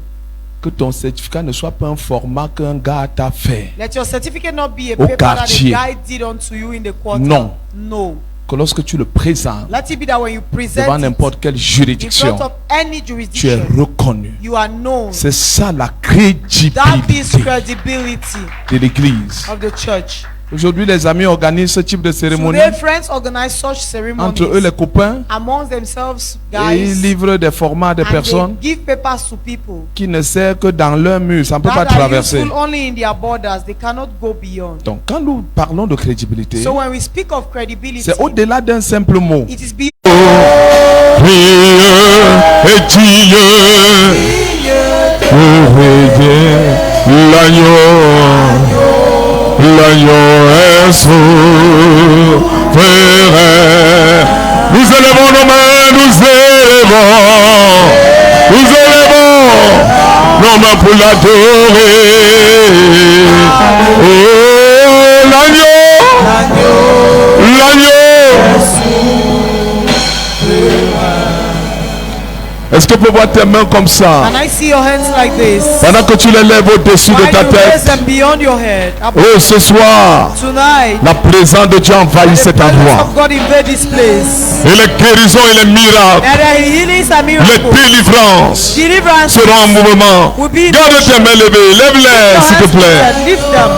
Que ton certificat ne soit pas un format qu'un gars t'a fait. Let your certificate not be a Au paper that quartier. a guy did unto you in the quarter. Non. No. Que lorsque tu le présentes Let it be that when you present devant it n'importe quelle in juridiction, front of any tu es jurisdiction, reconnu. you are known. C'est ça la That is crédibilité credibility de l'église. of the church. Aujourd'hui, les amis organisent ce type de cérémonie. Today, friends organize such Entre eux, ceremonies les copains, amongst themselves, et ils guys, livrent des formats de and personnes they give papers to people qui ne servent que dans leur mur. Ça ne peut pas that are traverser. useful only in their borders. They cannot go beyond. Donc, quand nous parlons de crédibilité, So when we speak of credibility, c'est au-delà d'un simple mot. it is beyond L'agneau est souverain. Nous élevons nos mains, nous élevons nos mains pour l'adorer. Oh, l'agneau. Est-ce que tu peux voir tes mains comme ça? And I see your hands like this. Pendant que tu les lèves au-dessus de While ta you raise tête. them beyond your head. Oh, ce soir, Tonight, la présence de Dieu envahit the cet presence endroit. of God invade this place. Et les guérisons et les miracles, And the healings and les miracles, délivrances deliverance, seront en mouvement. will be in Garde motion. tes mains levées, lève-les s'il te plaît. Lift them.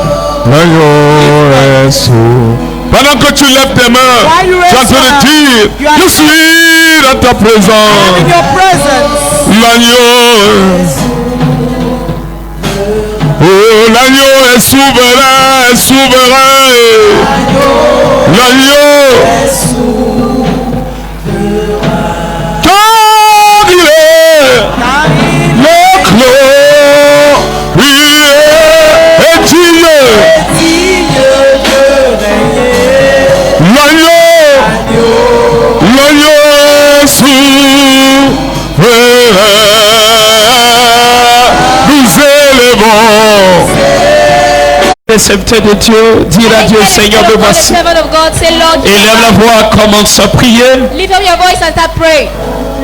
L'agneau est sourd. Pendant que tu lèves tes mains, While you tu es en raise train your de dire, you are- je suis dans ta And in présence. your presence, L'agneau. Oh, l'agneau est souverain, souverain. L'agneau. Car il est le clos. Il est digne. L'agneau est souverain. Nous élevons. Les serviteurs de Dieu, dire à Dieu, Seigneur, me The voici. servant of God say, Lord, Élève la voix, commence à prier. lift up your voice and start praying.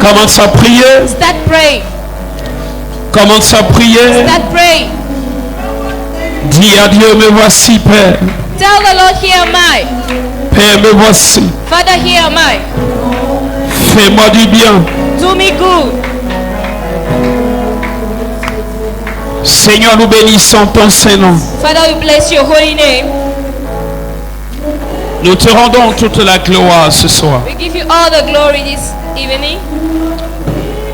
Commence à prier. Start praying. Commence à prier. Start praying. Dis à Dieu, me voici, Père. Tell the Lord, here am I. Père, me voici. Father, here am I. Fais-moi du bien. Do me good. Seigneur, nous bénissons ton Saint-Nom. Father, we bless your holy name. Nous te rendons toute la gloire ce soir. We give you all the glory this evening.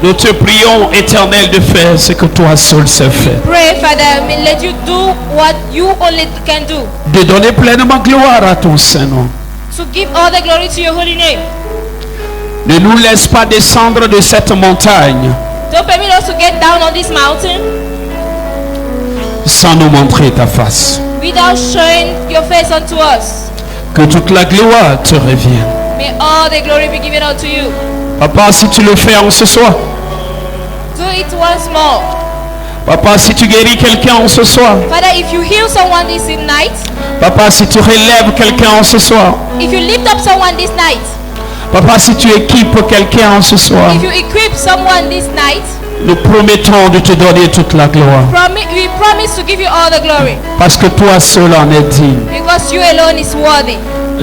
Nous te prions, Éternel, de faire ce que toi seul sais faire. Pray, Father, may let you do what you only can do. De donner pleinement gloire à ton Saint-Nom. To give all the glory to your holy name. Ne nous laisse pas descendre de cette montagne Don't permit us to get down on this mountain sans nous montrer ta face. without showing your face unto us. Que toute la gloire te revienne. May all the glory be given unto you. Papa, si tu le fais en ce soir. Do it once more. Papa, si tu guéris quelqu'un en ce soir. Father, if you heal someone this night, Papa, si tu relèves quelqu'un en ce soir. if you lift up someone this night, Papa, si tu équipes quelqu'un en ce soir. if you equip someone this night, Nous promettons de te donner toute la gloire. we promise to give you all the glory. Parce que toi seul en es digne. Because you alone is worthy.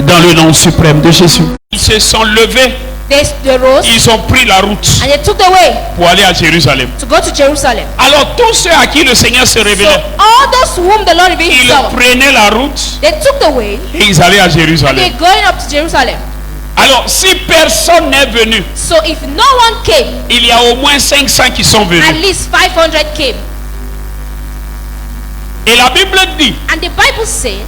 Dans le nom suprême de Jésus. Ils se sont levés. They rose Ils ont pris la route and they took the way pour aller à Jérusalem. to go to Jerusalem. Alors tous ceux à qui le Seigneur se So révélait, all those whom the Lord revealed ils himself, prenaient la route they took the way et ils allaient à and Jérusalem. they're going up to Jerusalem. Alors si personne n'est venu, So if no one came, il y a au moins 500 qui sont at venus. least 500 came. Et la Bible dit, And the Bible said,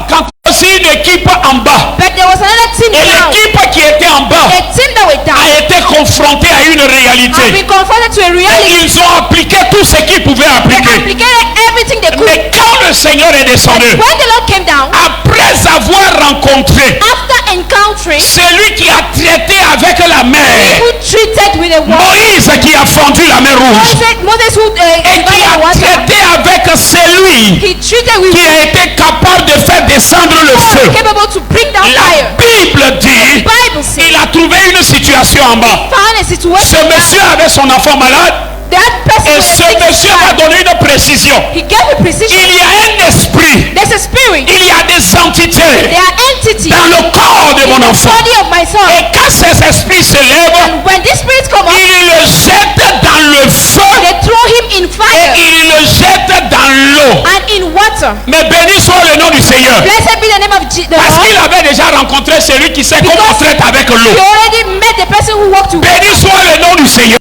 quand aussi une équipe en bas, but there was another team et down. l'équipe qui était en bas A team that were down a été confrontée à une have réalité. been confronted to a Et reality. ils ont appliqué tout ce qu'ils pouvaient They appliquer. applicated everything they could. Mais quand le Seigneur est descendu, When the Lord came down, après avoir rencontré after encountering celui qui a traité avec la mer, who treated with a water, Moïse qui a fendu la mer rouge, Moses who et qui divided a the water, traité avec celui he treated with qui a été capable de faire descendre le feu. capable to bring down La fire. Bible dit, Bible says il a trouvé une situation en bas. found a Ce situation. monsieur avait son enfant malade That person et was ce sick. monsieur a donné une précision. He gave a precision. Il y a un esprit, There's a spirit. il y a des entités There are entities dans le corps de mon in the enfant. body of my son. Et quand ces esprits se lèvent, And when these spirits come up, il le jette dans le feu they throw him in et fire il le jette dans l'eau. and in water. Mais béni soit le nom du Seigneur. Blessed be the name of the Parce Lord. qu'il avait déjà rencontré celui qui sait comment on traite avec l'eau. He already met the person who walked to Béni soit le nom du Seigneur.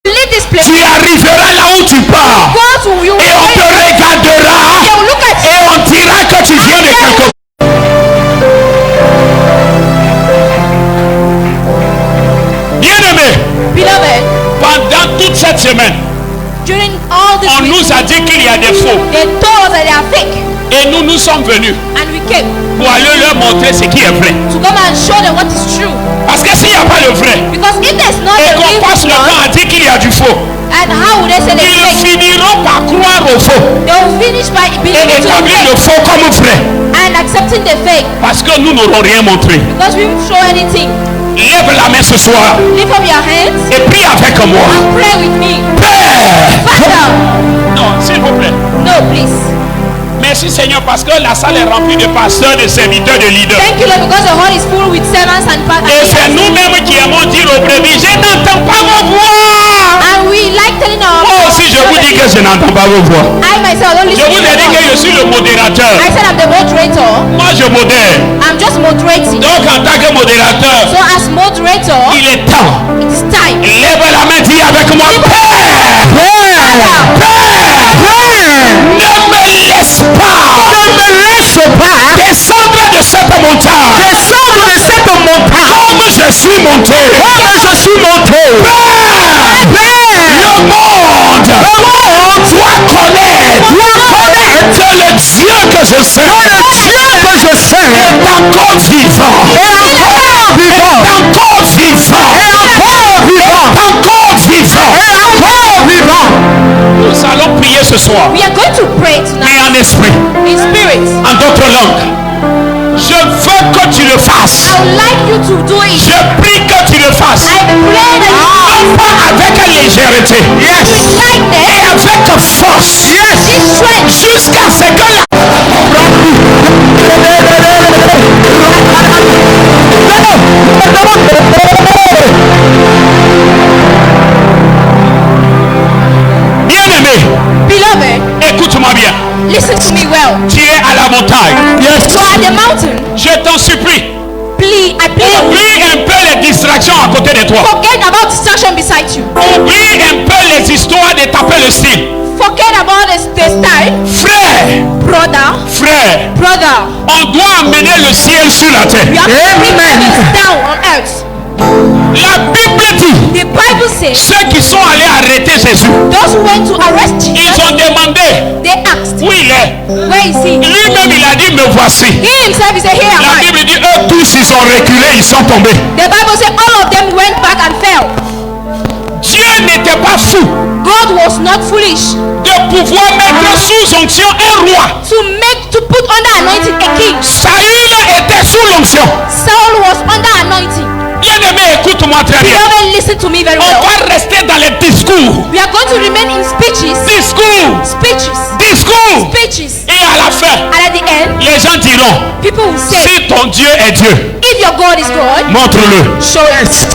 leave this place. Tu arriveras là où tu pars. Go to you. Et on te regardera. They will look at you. Et on dira que tu viens de quelque part. Bien-aimé, Beloved, pendant toute cette semaine, during all this on week, nous a dit qu'il y a des faux. they told us that they are fake. Et nous sommes venus And we came pour aller leur montrer ce qui est vrai. to come and show them what is true. Parce que s'il n'y a pas le vrai, Because if there's not et the qu'on real passe le God, temps à dire qu'il y a du faux, and how would they say they're ils fake? finiront par croire au faux They will finish by et believing to the établir le fake faux comme vrai. and accepting the fake. Parce que nous n'aurons rien montré. Because we won't show anything. Lève la main ce soir Lift up your hands et prie avec moi. and pray with me. Père! Father, Non, s'il vous plaît. no, please. Merci Seigneur parce que la salle est remplie de pasteurs, de serviteurs, de leaders. Thank you, Lord, because the hall is full with servants and Et c'est nous-mêmes qui aimons dire aux brebis, je n'entends pas vos voix. And we like telling our Moi aussi je vous dis que je n'entends pas vos voix. I myself don't Je listen vous to ai dit que your je suis le modérateur. I said I'm the moderator. Moi je modère. I'm just moderating. Donc en tant que modérateur, So as moderator, il est temps. it is time. Lève la main, dis avec moi, Père! Ne me laisse pas descendre de cette montagne comme je suis monté. Le monde doit connaître que le Dieu que je sais est encore vivant. Nous allons prier ce soir. We are going to pray Et tonight en esprit. in spirit. En d'autres langues. Je veux que tu le fasses. I would like you to do it. Je prie que tu le fasses. I pray that you Pas avec légèreté. with Et lightness, avec force. with strength, Jusqu'à ce que la... Bien-aimé, beloved. écoute-moi bien. Listen to me well. Tu es à la montagne. You are at the mountain. Je t'en supplie. I plead. Oublie un peu les distractions à côté de toi. Forget about distraction beside you. Oublie un peu les histoires de taper le style. Forget about the style. Frère, Brother, on doit amener le ciel sur la terre. you have to bring heaven down on earth. La Bible dit, The Bible says ceux qui sont allés arrêter Jésus, those who went to arrest ils Jesus, ont demandé they asked, où il est. where is he? Lui-même, il a dit, me voici. He himself, he said, here am La I. Bible dit, eux tous, ils ont reculé, ils sont tombés. The Bible said all of them went back and fell. Dieu n'était pas fou God was not foolish de pouvoir mettre sous onction un roi. to put under anointing a king. Saül était sous l'onction. Saul was under anointing. Bien-aimé, écoute-moi très bien. Beloved, listen to me very On well. va rester dans les discours. We are going to remain in speeches, Discours. Et à la fin, and at the end, les gens diront, people will say, si ton Dieu est Dieu, if your God is God, montre-le. show us.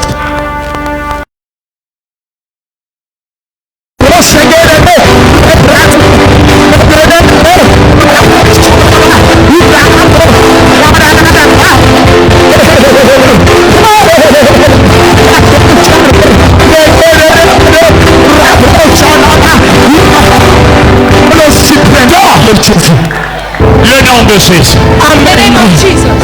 Le nom de Jésus. In the name of Jesus.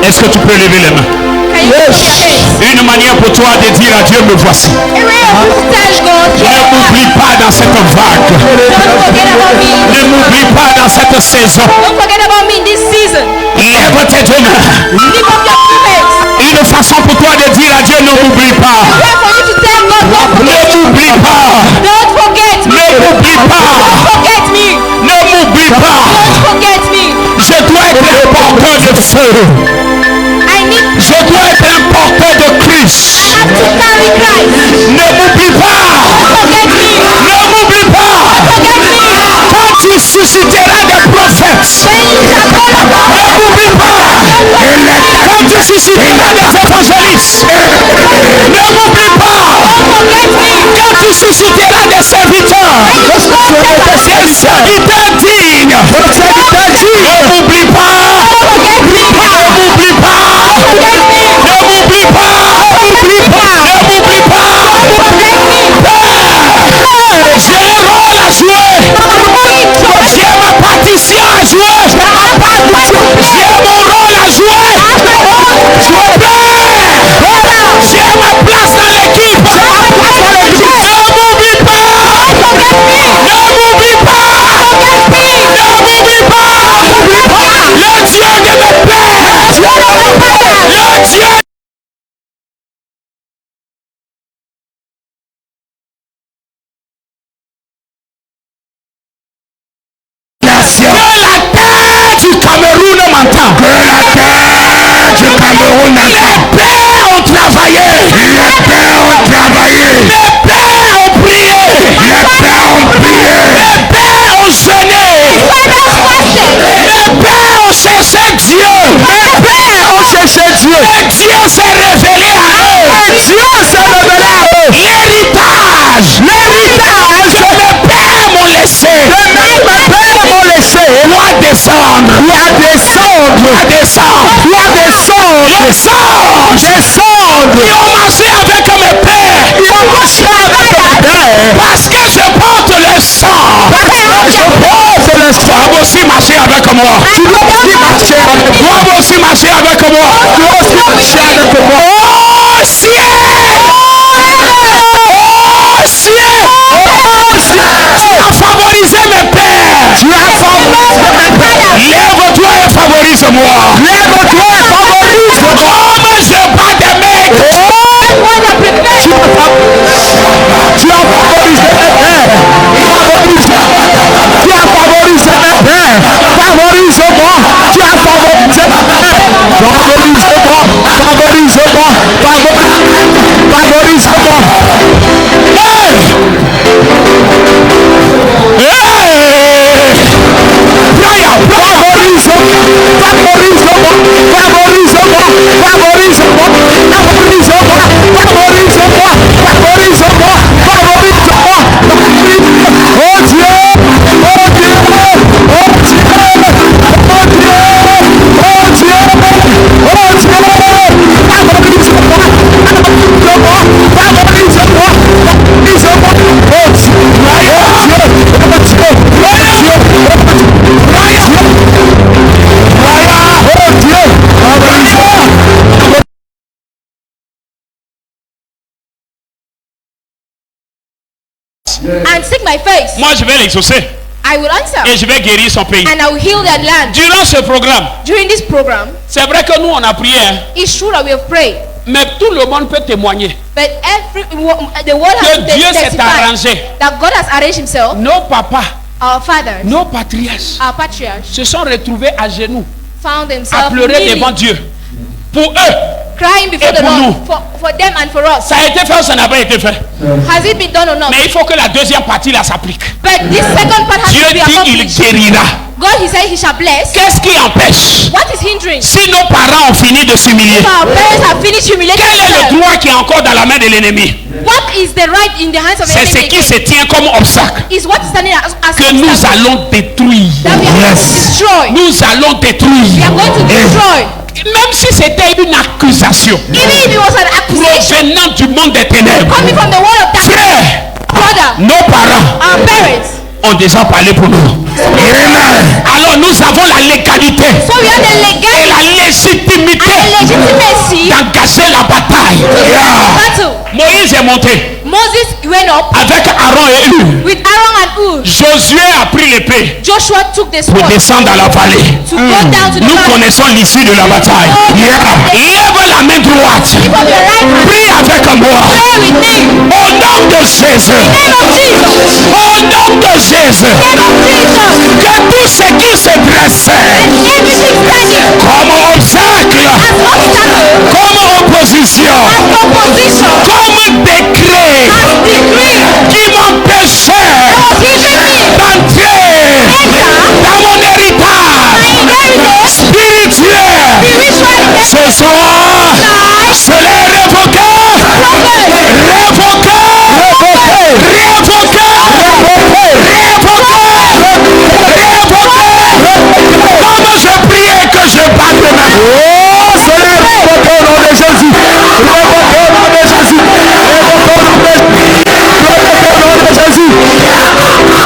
Est-ce que tu peux lever les mains? Can you lift your hands? Une manière pour toi de dire à Dieu, me voici. A way of you to tell God, Ne here I am. m'oublie pas dans cette vague. Don't forget about me. Ne m'oublie pas dans cette saison. Don't forget about me in this season. Lève tes deux mains. Lift up your two hands. Une façon pour toi de dire à Dieu, ne m'oublie pas. Pray for you to tell God, don't forget Ne me. m'oublie pas. Don't forget me. Ne m'oublie pas. Don't forget me. Ne m'oublie pas. Don't forget me. Je dois être un porteur de feu. I need Je dois être un porteur de Christ. to carry Christ. Ne m'oublie pas. Forget me. Ne m'oublie pas. Forget me. Quand tu susciteras des prophètes. Ne m'oublie pas. Quand tu susciteras des évangélistes. Ne m'oublie pas. Quand tu susciteras des serviteurs. Des serviteurs dignes. Ne m'oublie pas. Ne m'oublie pas. Ne m'oublie pas. Ne m'oublie pas. J'ai un rôle à jouer. J'ai ma partition à jouer. J'ai mon rôle à jouer. J'ai ma place dans l'équipe. Ne m'oublie pas. Ne m'oublie pas. Ne m'oublie pas. Le Dieu de mes pères. Le Dieu. Que la terre du Cameroun m'entend. Que la terre du Cameroun m'entend. Les pères ont travaillé. Les pères ont travaillé. Les pères ont prié. Les pères ont prié. Les pères ont jeûné. Les pères ont cherché Dieu. Les pères ont cherché Dieu. Et Dieu s'est révélé à eux. Dieu s'est révélé à eux. L'héritage. L'héritage que les pères m'ont laissé. Les pères m'ont laissé. Doit descendre. Doit descendre. Doit descendre. Doit descendre. Descendre. Descendre. Ils ont marché avec mes pères. Ils ont marché avec mes pères. Parce que je porte le sang. Parce que je porte le sang. Toi aussi marcher avec moi. Tu dois aussi marcher avec moi. Toi aussi marcher avec moi. Tu dois aussi marcher avec moi. Oh ciel. Oh ciel. Tu as favorisé mes pères. Tu as favorisé mes pères. Lève-toi et favorise-moi. Lève-toi et favorise-moi. Comme je bats des mecs. Tu as favorisé mes pères. face. and seek my face, Moi, je vais l'exaucer. I will answer Et je vais guérir son pays. and I will heal their land. Durant ce programme, During this program, c'est vrai que nous, on a prié. Hein, it's true that we have prayed, mais tout le monde peut témoigner but the world has que Dieu s'est testified arrangé. that God has arranged himself, Nos papas, our fathers, nos patriarches our patriarchs, se sont retrouvés à genoux found à themselves pleurer kneeling, devant Dieu. Pour eux, crying before Et the pour Lord, nous. for them and for us. ça a été fait ou ça n'a pas été fait. Has it been done or not? Mais il faut que la deuxième partie là s'applique. But this second part has Dieu to be dit il accomplished. guérira. God, he said he shall bless. Qu'est-ce qui empêche? What is hindering? Si nos parents ont fini de s'humilier, If our parents have finished humiliating quel est le themselves, droit qui est encore dans la main de l'ennemi? what is the right in the hands of the C'est ce enemy qui se tient comme obstacle is what is standing as que nous allons détruire. that we are going to destroy. Nous allons We détruire. are going to destroy. Même si c'était une accusation Even if it was an accusation provenant du monde des ténèbres, coming from the world of darkness, frère, brother, nos parents our parents, ont déjà parlé pour nous. Amen. Alors nous avons la légalité so we have the et legality la légitimité and legitimacy d'engager la bataille. to fight the battle. Moïse est monté Moses went up avec Aaron et Hur. with Aaron and Hur. Josué a pris l'épée Joshua took the pour sword descendre dans la vallée. to go down to the Nous valley. connaissons l'issue de la bataille. Lève la main droite. Lift up your right hand. Prie avec moi. Pray with me. Au nom de Jésus. Name of Jesus. Au nom de Jésus. Name of Jesus. Que tout ce qui se dressait Everything standing comme obstacle, as obstacle, comme opposition, as opposition, comme décret as decree, qui m'empêchait d'entrer dans mon héritage spirituel, ce soir, je l'ai révoqué, comme je priais que je batte ma main. Oh, cela est révoqué au nom de Jésus. Révoqué au nom de Jésus. Révoqué au nom de Jésus. Révoqué au nom de Jésus.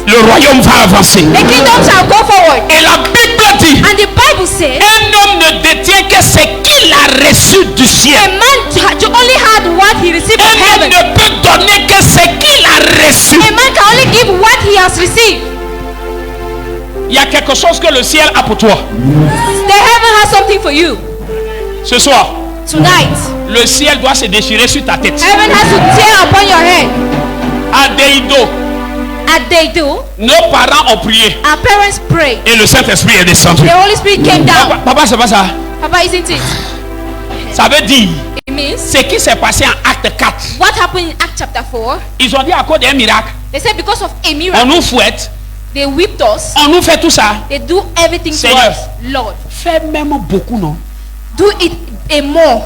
Le royaume va avancer. the kingdom shall go forward. Et la Bible dit, And the Bible says, un homme ne détient que ce qu'il a reçu du a ciel. man only had what he received from Un homme heaven. ne peut donner que ce qu'il a reçu. A man can only give what he has received. Il y a quelque chose que le ciel a pour toi. The heaven has something for you Ce soir, tonight. le ciel doit se déchirer sur ta tête. Heaven has to tear upon your head. Adéido, And they do. nos parents ont prié Our parents prayed. et le Saint-Esprit est descendu. The Holy Spirit came down. Papa, c'est pas ça. Papa, isn't it? Ça veut dire, It means ce qui s'est passé en acte 4. what happened in Acts chapter 4. Ils ont dit à cause d'un miracle, They said because of a on miracle, nous fouette, they whipped us. on nous fait tout ça. They do everything to Seigneur. us. Lord, Fais même beaucoup, non? do it a more.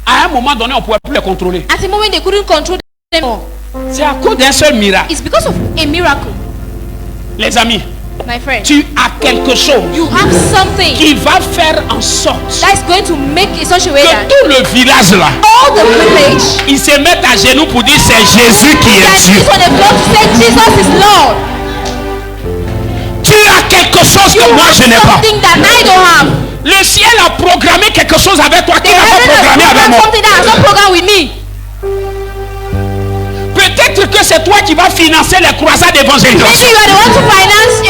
À un moment donné, on ne pouvait plus les contrôler. At the moment they couldn't control them more. C'est à cause d'un seul miracle. It's because of a miracle, Les amis, my friend. tu as quelque chose You have something qui va faire en sorte that is going to make it such a way que that tout le village là, all the village ils se mettent à genoux pour dire c'est Jésus qui that est Dieu. is on the floor to say Jesus is Lord. Tu as quelque chose You que moi have je n'ai pas. something that I don't have. Le ciel a programmé quelque chose avec toi qui The n'a pas heaven has programmé avec programmed moi. something that has not programmed with me. Peut-être que c'est toi qui vas financer les croisades Maybe d'évangélisation. you are the one to finance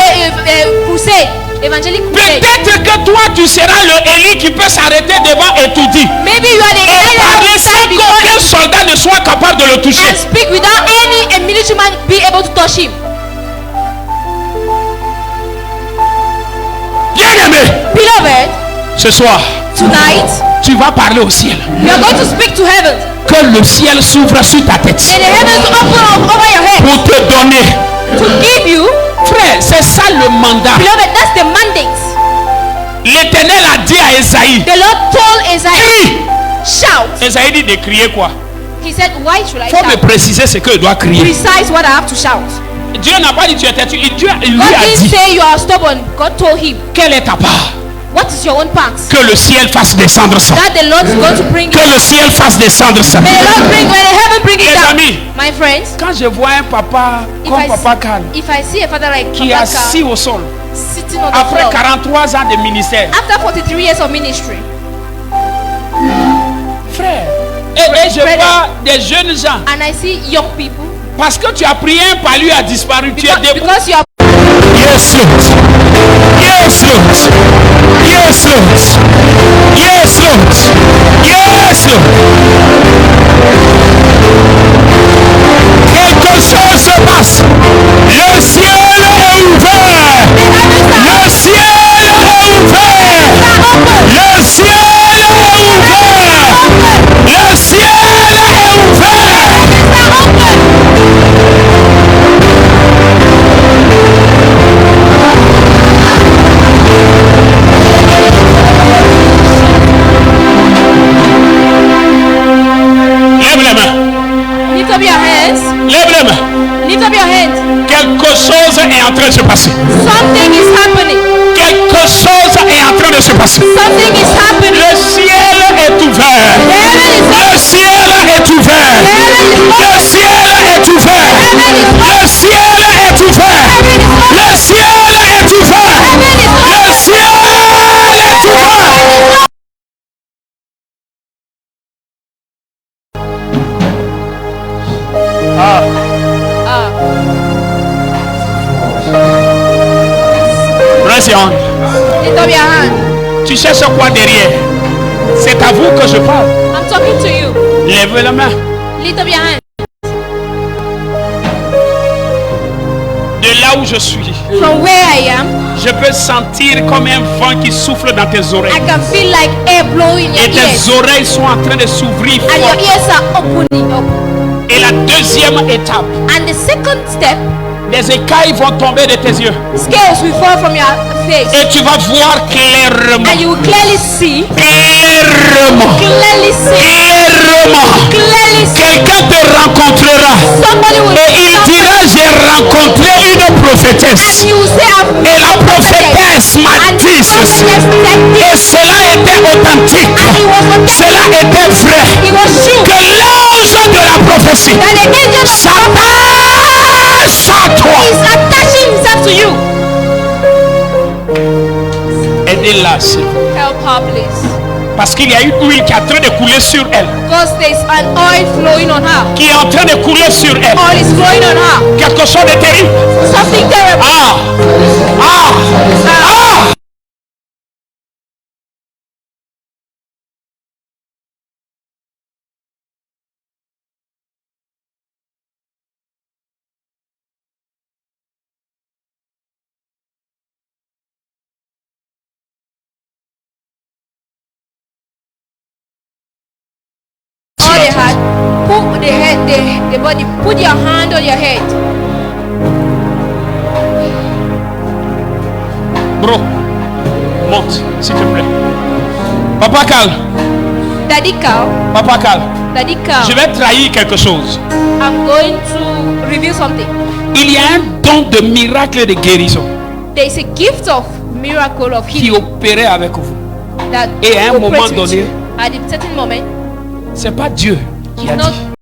crusade, evangelic crusade. Peut-être que toi tu seras le Élie qui peut s'arrêter devant et tout dire. Maybe you are the Et Elijah parler that sans stand before qu'aucun soldat ne soit capable de le toucher. and speak without any military man be able to touch him. Bien-aimé, Beloved, ce soir, tonight tu vas parler au ciel. you are going to speak to heaven. Que le ciel s'ouvre sur ta tête And the heavens open over your head pour te donner. to give you. Frère, c'est ça le mandat. Beloved, that's the mandate. L'Éternel a dit à Esaïe. The Lord told Isaiah, shout. Esaïe dit de crier quoi? He said, why should I Faut me shout? préciser ce que je dois crier. Precise what I have to shout. Dieu n'a pas dit tu étais tu. Dieu lui God a didn't dit say you are stubborn. God told him, quelle est ta part? what is your own part? Que le ciel fasse descendre ça. That the Lord is going to bring Que it. le ciel fasse descendre ça. May the Lord bring, when the heaven bring it Les down. amis, My friends, quand je vois un papa comme Papa Karl if I see a father like qui est Papa assis Karl au sol sitting on the après floor 43 ans de ministère, after 43 years of ministry, frère, et je vois des jeunes gens, and I see young people, parce que tu as prié un pas lui a disparu, tu es debout. because you are Yes, Lord. Yes, Lord. Yes, Lord. Yes, Lord. Yes, Lord. Quelque chose se passe. Le ciel est ouvert. Le ciel est ouvert. Le ciel est ouvert. Le ciel est ouvert. Lève les mains. lift up your hands, Lève les mains. lift up your hands. Quelque chose est en train de se passer. Something is happening. Quelque chose est en train de se passer. Something is happening. Le ciel est ouvert. Le ciel est ouvert. Le ciel est ouvert. Le ciel est ouvert. Le ciel est ouvert. Le ciel est ouvert. Raise your hand. Lift up your hand. Tu cherches quoi derrière? C'est à vous que je parle. I'm talking to you. Lève la main. Lift up your hand. De là où je suis, From where I am, je peux sentir comme un vent qui souffle dans tes I oreilles. can feel like air blowing in Et your ears. tes oreilles sont en train de s'ouvrir And your fort. ears are opening up. Et la deuxième étape, And the second step, les écailles vont tomber de tes yeux. scales will fall from your face. Et tu vas voir clairement. And you will clearly see. Clairement. Clearly see. Clairement. Clearly see. Quelqu'un te rencontrera. Somebody will Et il dira, j'ai rencontré une prophétesse. And you will say, I've Et la prophétesse m'a And dit ceci. Et cela était authentique. Cela était vrai. it was true. Que l'ange de la prophétie That the angel of s'attache à toi. is attaching himself to you. Aidez-la, s'il vous plaît. Help her, please. Parce qu'il y a une huile qui est en train de couler sur elle. Because there's an oil flowing on her. Qui est en train de couler sur elle. Oil is flowing on her. Quelque chose de terrible. Something terrible. Ah! Ah! Ah! All they had, put the head, the body, put your hand on your head. Bro, monte, s'il te plaît. Papa Karl, Daddy Carl, Papa Carl, Daddy Carl, je vais trahir quelque chose. I'm going to reveal something. Il y a un don de miracle et de guérison There is a gift of miracle of qui healing opérait avec vous. that Et à un moment operates with donné, you. At a certain moment, c'est pas Dieu qui it's a not dit.